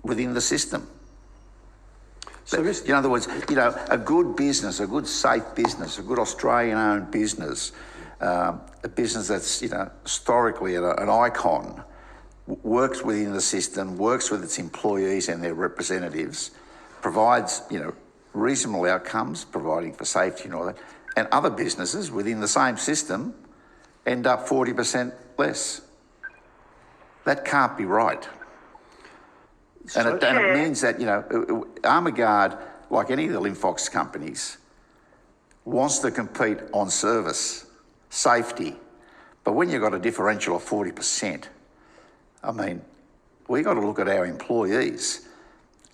S5: within the system.
S1: So,
S5: In other words, a good business, a good safe business, a good Australian-owned business, a business that's, historically an icon, works within the system, works with its employees and their representatives, provides, reasonable outcomes, providing for safety and all that, and other businesses within the same system end up 40% less. That can't be right. And it means that, Armaguard, like any of the Linfox companies, wants to compete on service, safety. But when you've got a differential of 40%, we got to look at our employees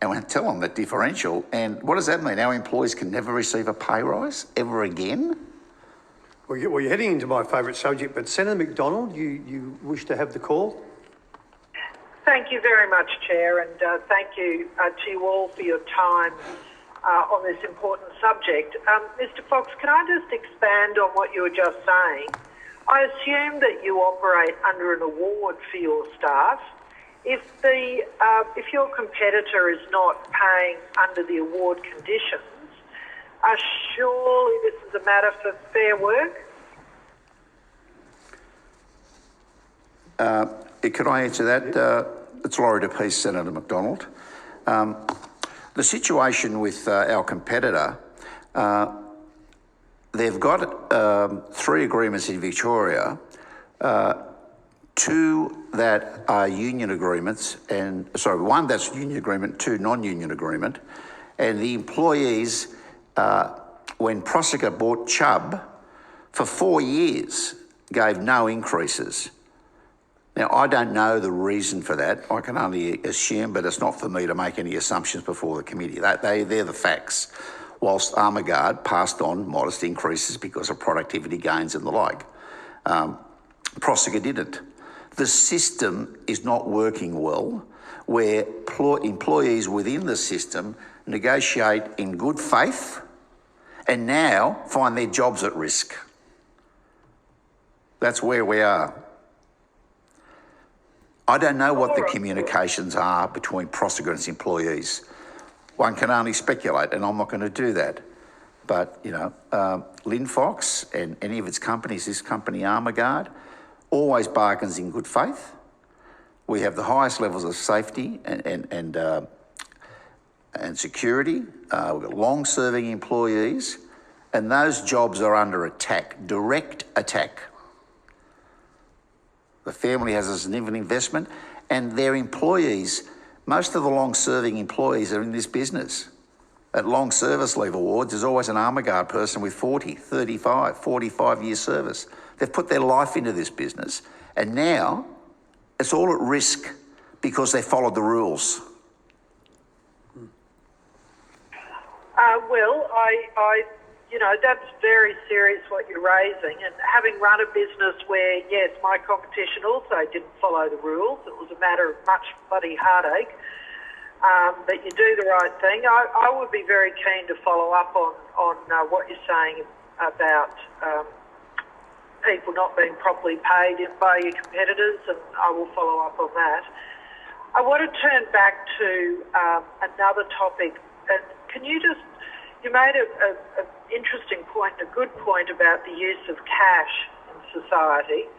S5: and tell them that differential. And what does that mean? Our employees can never receive a pay rise ever again?
S1: Well, you're heading into my favourite subject, but Senator McDonald, you wish to have the call?
S6: Thank you very much, Chair, and thank you to you all for your time on this important subject. Mr Fox, can I just expand on what you were just saying? I assume that you operate under an award for your staff. If your competitor is not paying under the award conditions, surely this is a matter for fair work?
S5: Could I answer that? It's Laurie De Piche, Senator McDonald. The situation with our competitor, they've got 3 agreements in Victoria, 2 that are union agreements, one that's union agreement, 2 non-union agreement, and the employees, when Prosegur bought Chubb, for 4 years gave no increases. Now, I don't know the reason for that. I can only assume, but it's not for me to make any assumptions before the committee. They're the facts. Whilst Armaguard passed on modest increases because of productivity gains and the like. Prosegur didn't. The system is not working well, where employees within the system negotiate in good faith and now find their jobs at risk. That's where we are. I don't know what the communications are between Prosegur and its employees. One can only speculate, and I'm not going to do that. But, Linfox and any of its companies, this company Armaguard, always bargains in good faith. We have the highest levels of safety and security. We've got long-serving employees, and those jobs are under attack, direct attack. The family has a significant investment, and their employees, most of the long-serving employees are in this business. At long service leave awards, there's always an armour guard person with 40, 35, 45 years service. They've put their life into this business, and now it's all at risk because they followed the rules.
S6: Well, that's very serious what you're raising. And having run a business where, yes, my competition also didn't follow the rules, it was a matter of much bloody heartache, but you do the right thing. I would be very keen to follow up on what you're saying about people not being properly paid by your competitors, and I will follow up on that. I want to turn back to another topic. Can you you made an interesting point, a good point about the use of cash in society.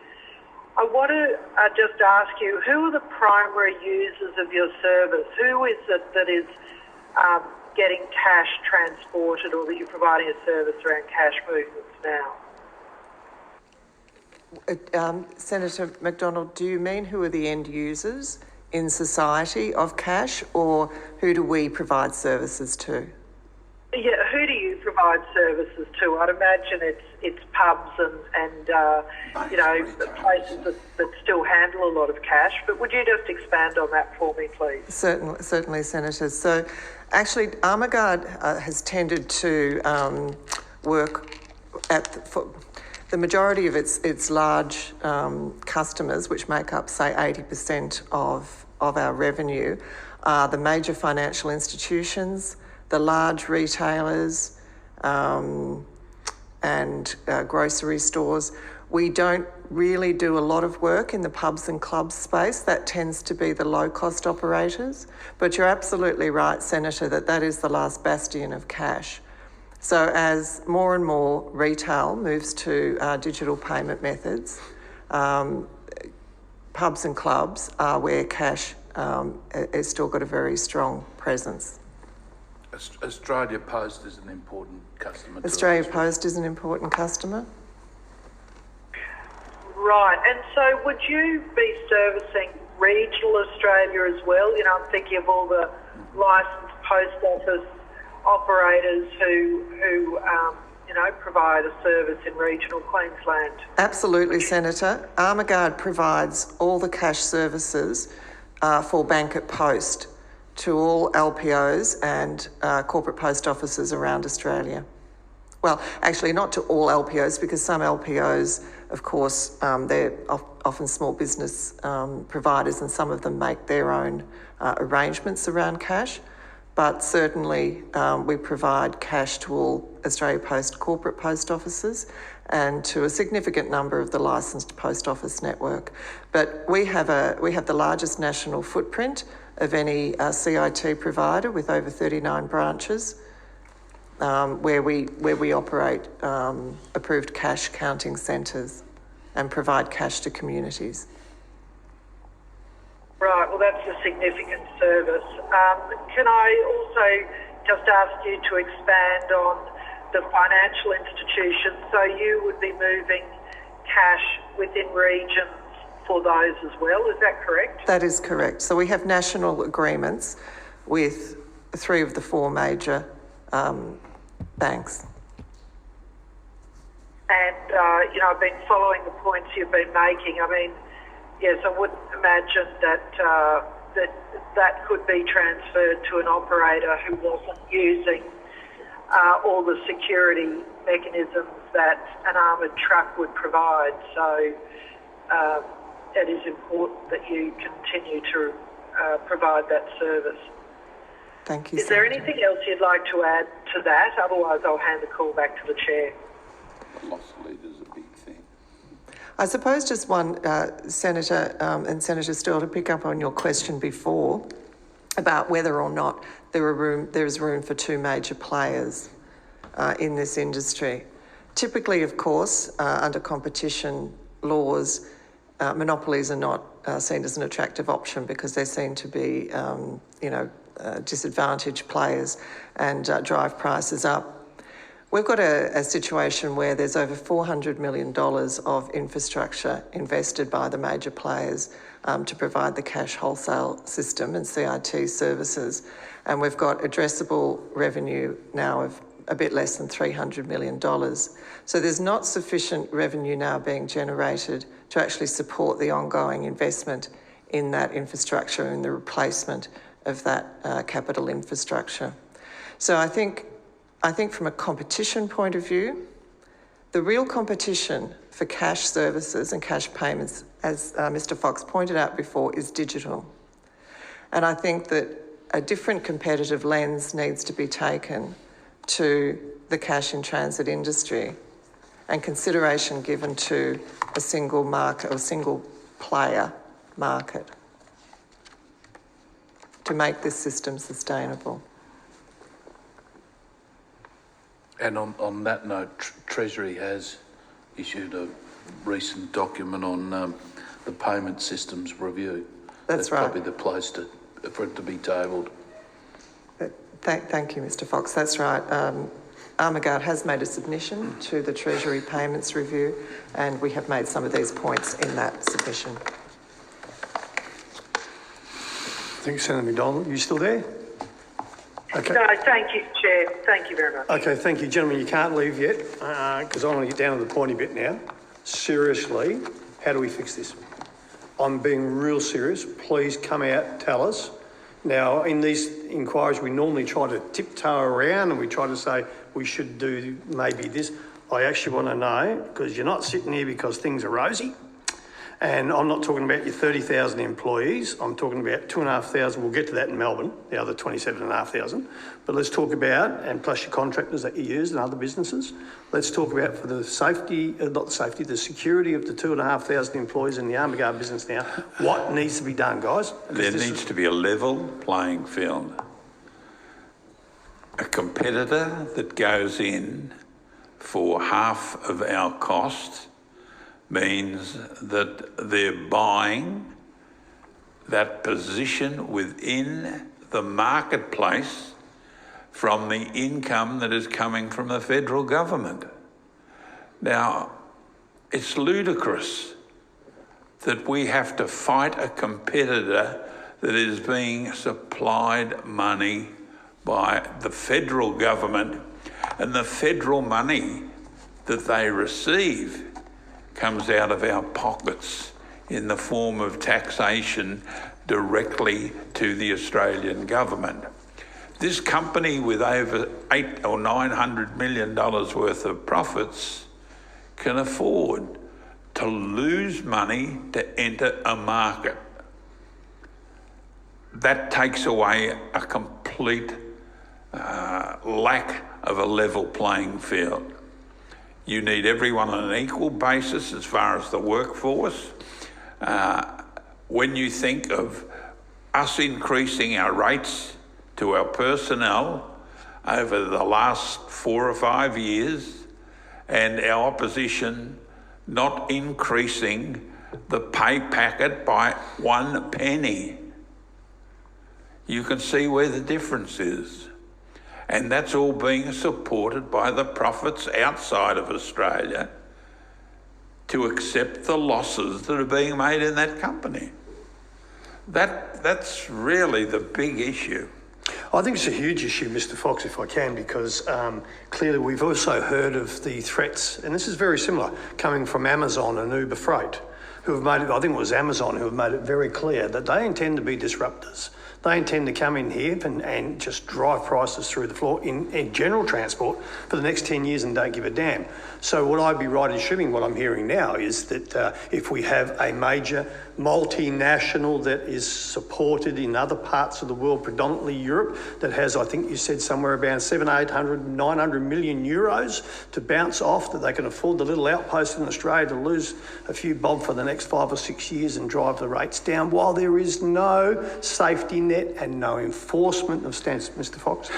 S6: I want to just ask you, who are the primary users of your service? Who is it that is getting cash transported, or that you're providing a service around cash movements now?
S3: Senator McDonald, do you mean who are the end users in society of cash, or who do we provide services to?
S6: Yeah, who do you provide services to? I'd imagine it's pubs and places that still handle a lot of cash. But would you just expand on that for me, please?
S3: Certainly, Senator. So, actually, Armour Guard has tended to work for the majority of its large customers, which make up, say, 80% of our revenue, are the major financial institutions, the large retailers, and grocery stores. We don't really do a lot of work in the pubs and clubs space. That tends to be the low-cost operators. But you're absolutely right, Senator, that is the last bastion of cash. So as more and more retail moves to digital payment methods, pubs and clubs are where cash has still got a very strong presence.
S4: Australia Post is an important customer.
S3: Australia Post is an important customer.
S6: Right, and so would you be servicing regional Australia as well? I'm thinking of all the licensed post office operators who provide a service in regional Queensland.
S3: Absolutely, Senator. Armour Guard provides all the cash services for Bank at Post to all LPOs and corporate post offices around Australia. Well, actually not to all LPOs, because some LPOs, of course, they're often small business providers, and some of them make their own arrangements around cash. But certainly we provide cash to all Australia Post corporate post offices and to a significant number of the licensed post office network. But we have the largest national footprint of any CIT provider, with over 39 branches, where we operate approved cash counting centres and provide cash to communities.
S6: Right, well, that's a significant service. Can I also just ask you to expand on the financial institutions? So you would be moving cash within regions for those as well, is that correct?
S3: That is correct. So we have national agreements with 3 of the 4 major banks.
S6: And, I've been following the points you've been making. I mean, yes, I wouldn't imagine that could be transferred to an operator who wasn't using all the security mechanisms that an armoured truck would provide. So it is important that you continue to provide that service.
S3: Thank you,
S6: Is there
S3: Senator.
S6: anything else you'd like to add to that? Otherwise, I'll hand the call back to the Chair.
S2: Loss leader's a big thing.
S3: I suppose just one, Senator and Senator Still, to pick up on your question before about whether or not there is room for 2 major players in this industry. Typically, of course, under competition laws, monopolies are not seen as an attractive option because they seem to be, disadvantaged players and drive prices up. We've got a situation where there's over $400 million of infrastructure invested by the major players to provide the cash wholesale system and CIT services. And we've got addressable revenue now of a bit less than $300 million. So there's not sufficient revenue now being generated to actually support the ongoing investment in that infrastructure and the replacement of that capital infrastructure. So I think from a competition point of view, the real competition for cash services and cash payments, as Mr. Fox pointed out before, is digital. And I think that a different competitive lens needs to be taken to the cash in transit industry and consideration given to a single market or single player market to make this system sustainable.
S4: And on that note, Treasury has issued a recent document on the payment systems review.
S3: That's right.
S4: Probably the place for it to be tabled.
S3: Thank you, Mr. Fox. That's right. Armaguard has made a submission to the Treasury Payments Review, and we have made some of these points in that submission.
S1: Thank you, Senator McDonald. Are you still there? Okay.
S6: No, thank you, Chair. Thank you very much.
S1: Okay, thank you. Gentlemen, you can't leave yet because I want to get down to the pointy bit now. Seriously, how do we fix this? I'm being real serious. Please come out, tell us. Now, in these inquiries, we normally try to tiptoe around and we try to say we should do maybe this. I actually want to know, because you're not sitting here because things are rosy. And I'm not talking about your 30,000 employees. I'm talking about 2,500. We'll get to that in Melbourne, the other 27,500. But let's talk about, and plus your contractors that you use and other businesses. Let's talk about for the safety, the security of the 2,500 employees in the Armaguard business now. What needs to be done, guys?
S2: There needs to be a level playing field. A competitor that goes in for half of our cost means that they're buying that position within the marketplace from the income that is coming from the federal government. Now, it's ludicrous that we have to fight a competitor that is being supplied money by the federal government, and the federal money that they receive comes out of our pockets in the form of taxation directly to the Australian government. This company with over $800 or $900 million worth of profits can afford to lose money to enter a market. That takes away a complete lack of a level playing field. You need everyone on an equal basis as far as the workforce. When you think of us increasing our rates to our personnel over the last 4 or 5 years, and our opposition not increasing the pay packet by 1 penny, you can see where the difference is. And that's all being supported by the profits outside of Australia to accept the losses that are being made in that company. That's really the big issue.
S1: I think it's a huge issue, Mr. Fox, if I can, because clearly we've also heard of the threats, and this is very similar, coming from Amazon and Uber Freight, who have made it, I think it was Amazon who have made it very clear that they intend to be disruptors. They intend to come in here and just drive prices through the floor in general transport for the next 10 years and don't give a damn. So what I'd be right in assuming what I'm hearing now is that if we have a major multinational that is supported in other parts of the world, predominantly Europe, that has, I think you said somewhere around 700, 800, 900 million euros to bounce off, that they can afford the little outpost in Australia to lose a few bob for the next 5 or 6 years and drive the rates down while there is no safety net and no enforcement of standards. Mr. Fox?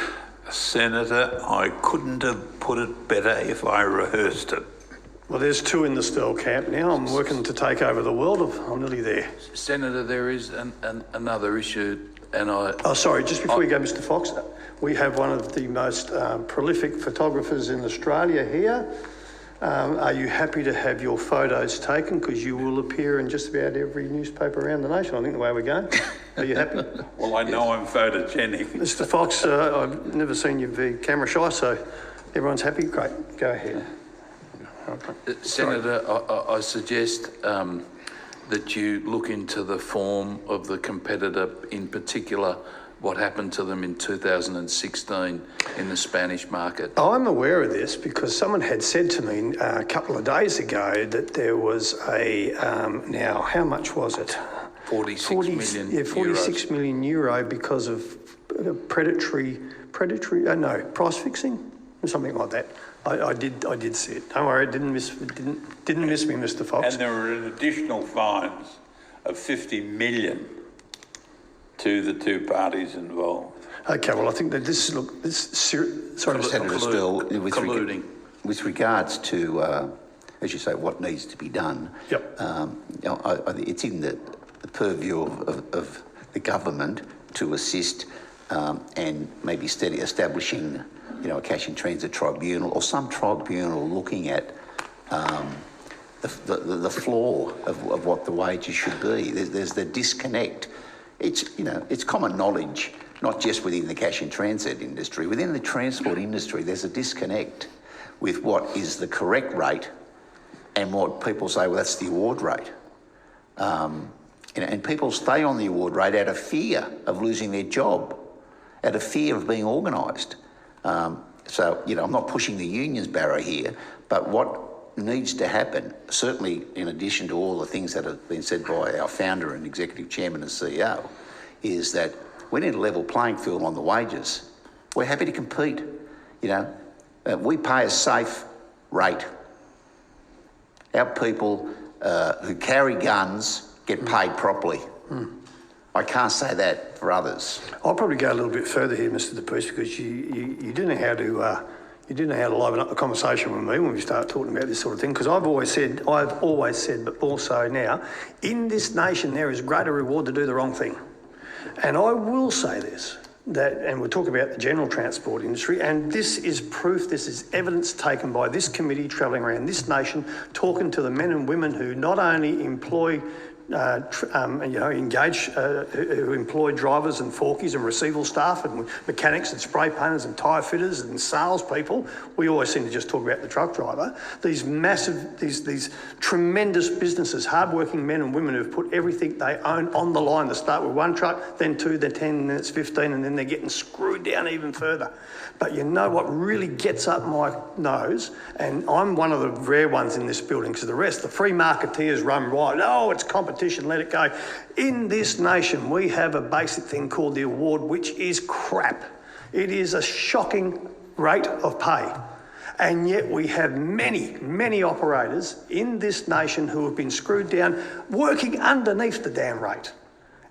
S2: Senator, I couldn't have put it better if I rehearsed it.
S1: Well, there's 2 in the Stirl camp now. I'm working to take over the world. I'm nearly there.
S4: Senator, there is another issue And
S1: sorry, just before you go, Mr. Fox, we have one of the most prolific photographers in Australia here. Are you happy to have your photos taken? Because you will appear in just about every newspaper around the nation, I think, the way we're going. Are you happy?
S2: Well, I know I'm photogenic.
S1: Mr. Fox, I've never seen you be camera shy, so everyone's happy? Great, go ahead.
S4: Senator, I suggest that you look into the form of the competitor, in particular what happened to them in 2016 in the Spanish market.
S1: I'm aware of this because someone had said to me a couple of days ago that there was a, now how much was it?
S4: 46 million
S1: Yeah, 46
S4: euros.
S1: million euro because of price fixing or something like that. I did see it. Don't worry, it didn't miss me, Mr. Fox.
S2: And there were additional fines of 50 million to the two parties involved.
S1: Okay, well, I think that
S5: Senator Still,
S4: colluding.
S5: with regards to, as you say, what needs to be done.
S1: Yep.
S5: It's in the purview of the government to assist and maybe establishing, a cash in transit tribunal or some tribunal looking at the floor of what the wages should be. There's the disconnect. It's common knowledge, not just within the cash in transit industry, within the transport industry, there's a disconnect with what is the correct rate and what people say, well, that's the award rate. And people stay on the award rate out of fear of losing their job, out of fear of being organised. I'm not pushing the unions barrow here, but what needs to happen, certainly in addition to all the things that have been said by our founder and executive chairman and CEO, is that we need a level playing field on the wages. We're happy to compete. We pay a safe rate. Our people who carry guns get paid properly. I can't say that for others.
S1: I'll probably go a little bit further here, Mr. DePuce, because you do know how to liven up the conversation with me when we start talking about this sort of thing. Because I've always said, but also now, in this nation there is greater reward to do the wrong thing. And I will say this, and we'll talk about the general transport industry, and this is proof, this is evidence taken by this committee travelling around this nation, talking to the men and women who not only employ who employ drivers and forkies and receival staff and mechanics and spray painters and tyre fitters and salespeople. We always seem to just talk about the truck driver. These massive, these tremendous businesses, hardworking men and women who've put everything they own on the line to start with one truck, then two, then 10, and then it's 15, and then they're getting screwed down even further. But you know what really gets up my nose, and I'm one of the rare ones in this building because the rest, the free marketeers run riot. Oh, it's competition, let it go. In this nation, we have a basic thing called the award, which is crap. It is a shocking rate of pay. And yet we have many, many operators in this nation who have been screwed down, working underneath the damn rate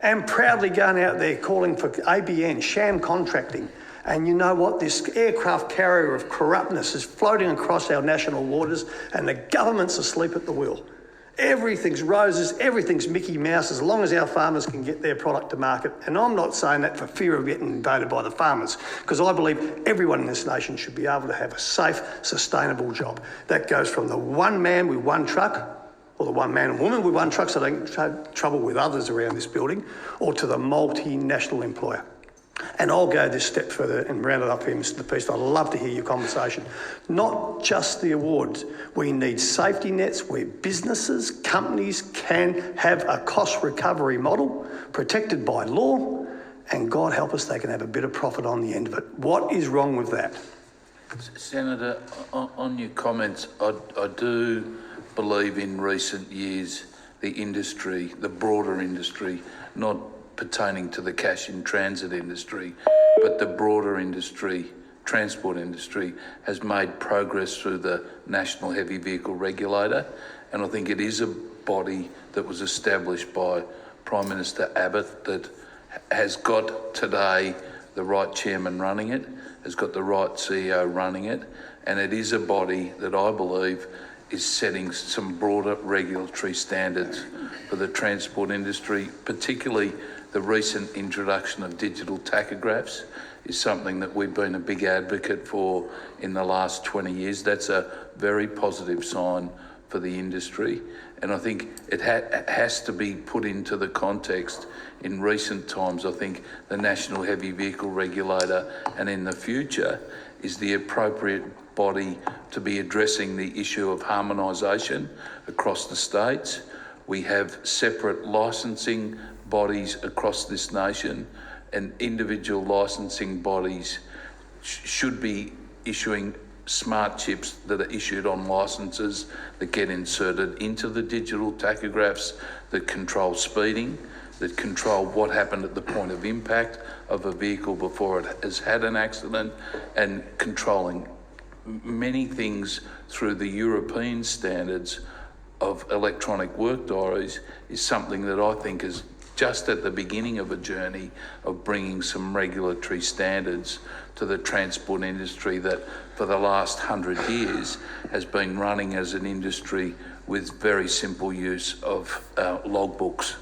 S1: and proudly going out there calling for ABN, sham contracting. And you know what? This aircraft carrier of corruptness is floating across our national waters and the government's asleep at the wheel. Everything's roses, everything's Mickey Mouse as long as our farmers can get their product to market. And I'm not saying that for fear of getting invaded by the farmers, because I believe everyone in this nation should be able to have a safe, sustainable job. That goes from the one man with one truck, or the one man and woman with one truck so they don't have trouble with others around this building, or to the multinational employer. And I'll go this step further and round it up here, Mr. DePuce. I'd love to hear your conversation. Not just the awards. We need safety nets where businesses, companies can have a cost recovery model protected by law, and God help us, they can have a bit of profit on the end of it. What is wrong with that?
S4: Senator, on your comments, I do believe in recent years the industry, the broader industry, not pertaining to the cash in transit industry, but the broader industry, transport industry, has made progress through the National Heavy Vehicle Regulator, and I think it is a body that was established by Prime Minister Abbott that has got today the right chairman running it, has got the right CEO running it, and it is a body that I believe is setting some broader regulatory standards for the transport industry, particularly the recent introduction of digital tachographs is something that we've been a big advocate for in the last 20 years. That's a very positive sign for the industry. And I think it has to be put into the context. In recent times, I think the National Heavy Vehicle Regulator, and in the future, is the appropriate body to be addressing the issue of harmonisation across the states. We have separate licensing bodies across this nation, and individual licensing bodies should be issuing smart chips that are issued on licences that get inserted into the digital tachographs, that control speeding, that control what happened at the point of impact of a vehicle before it has had an accident, and controlling many things through the European standards of electronic work diaries is something that I think is just at the beginning of a journey of bringing some regulatory standards to the transport industry that for the last 100 years has been running as an industry with very simple use of logbooks.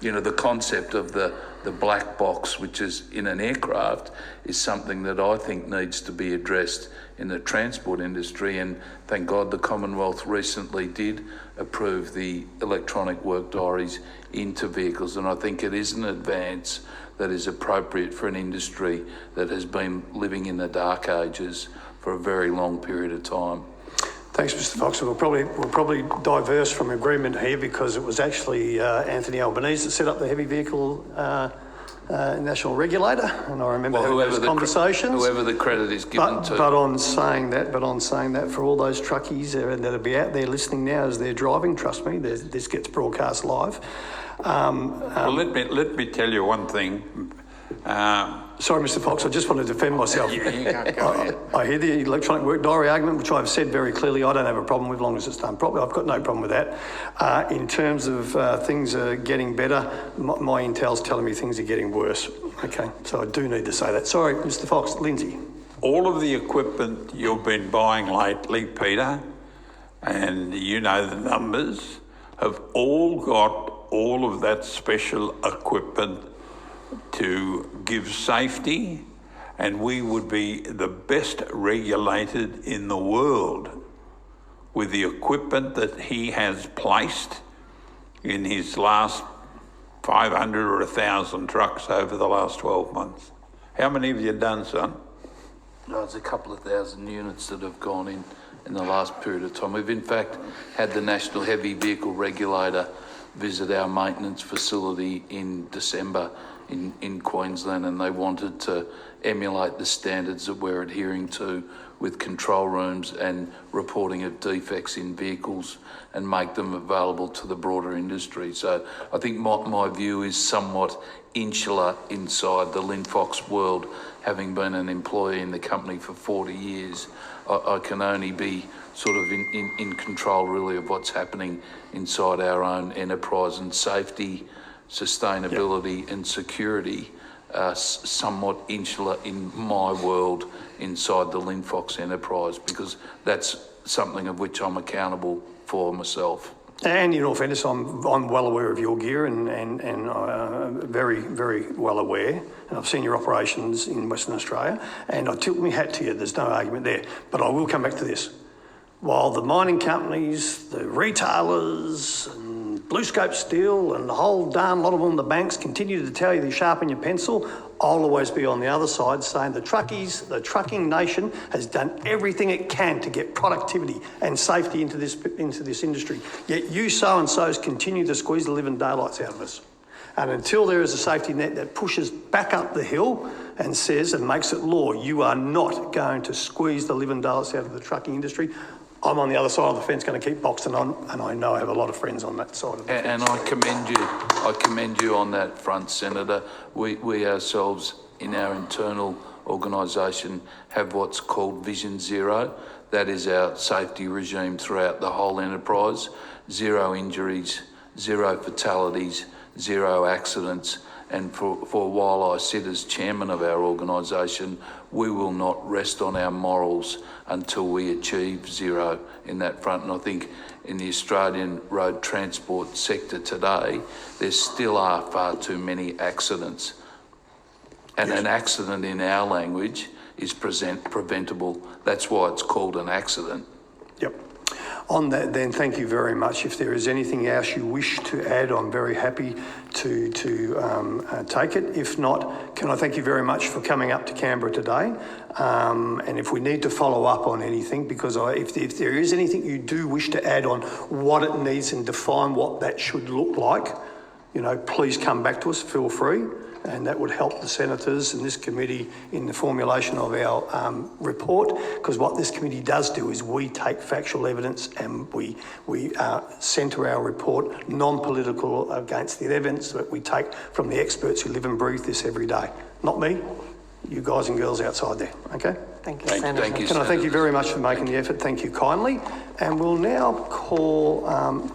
S4: You know, the concept of the black box, which is in an aircraft, is something that I think needs to be addressed in the transport industry, and thank God the Commonwealth recently did approve the electronic work diaries into vehicles, and I think it is an advance that is appropriate for an industry that has been living in the dark ages for a very long period of time.
S1: Thanks, Mr. Fox. We'll probably diverse from agreement here because it was actually Anthony Albanese that set up the heavy vehicle national regulator, and I remember having those conversations.
S4: Whoever the credit is given to.
S1: But on saying that, for all those truckies that'll be out there listening now as they're driving, trust me, this gets broadcast live.
S2: Well, let me tell you one thing.
S1: Sorry, Mr. Fox, I just want to defend myself.
S2: Go ahead.
S1: I hear the electronic work diary argument, which I've said very clearly I don't have a problem with as long as it's done properly. I've got no problem with that. In terms of things are getting better, my intel's telling me things are getting worse. Okay, so I do need to say that. Sorry, Mr. Fox. Lindsay.
S2: All of the equipment you've been buying lately, Peter, and you know the numbers, have all got all of that special equipment to give safety, and we would be the best regulated in the world with the equipment that he has placed in his last 500 or 1,000 trucks over the last 12 months. How many have you done, son?
S4: There's a couple of thousand units that have gone in the last period of time. We've in fact had the National Heavy Vehicle Regulator visit our maintenance facility in December in Queensland, and they wanted to emulate the standards that we're adhering to with control rooms and reporting of defects in vehicles and make them available to the broader industry. So I think my view is somewhat insular inside the Linfox world. Having been an employee in the company for 40 years, I can only be sort of in control really of what's happening inside our own enterprise, and safety, sustainability and security somewhat insular in my world inside the Linfox enterprise, because that's something of which I'm accountable for myself.
S1: And in all fairness, I'm well aware of your gear and very, very well aware. And I've seen your operations in Western Australia, and I tilt my hat to you. There's no argument there. But I will come back to this. While the mining companies, the retailers, and BlueScope Steel and the whole darn lot of them, the banks, continue to tell you to sharpen your pencil, I'll always be on the other side saying the trucking nation has done everything it can to get productivity and safety into this industry. Yet you so-and-sos continue to squeeze the living daylights out of us. And until there is a safety net that pushes back up the hill and says and makes it law, you are not going to squeeze the living daylights out of the trucking industry. I'm on the other side of the fence, going to keep boxing on, and I know I have a lot of friends on that side of the fence.
S4: And I commend you on that front, Senator. We ourselves in our internal organisation have what's called Vision Zero. That is our safety regime throughout the whole enterprise. 0 injuries, 0 fatalities, 0 accidents. And for a while I sit as chairman of our organisation, we will not rest on our morals until we achieve 0 in that front. And I think in the Australian road transport sector today, there still are far too many accidents. And an accident in our language is preventable. That's why it's called an accident.
S1: Yep. On that then, thank you very much. If there is anything else you wish to add, I'm very happy to take it. If not, can I thank you very much for coming up to Canberra today? And if we need to follow up on anything, because if there is anything you do wish to add on what it needs and define what that should look like, you know, please come back to us, feel free. And that would help the senators and this committee in the formulation of our report, because what this committee does do is we take factual evidence and we centre our report non-political against the evidence that we take from the experts who live and breathe this every day. Not me, you guys and girls outside there, okay?
S3: Thank you, Senator.
S4: Thank you,
S1: Can I thank you very much for making the effort? Thank you kindly. And we'll now call,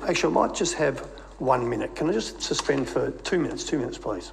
S1: actually I might just have 1 minute. Can I just suspend for 2 minutes? 2 minutes, please.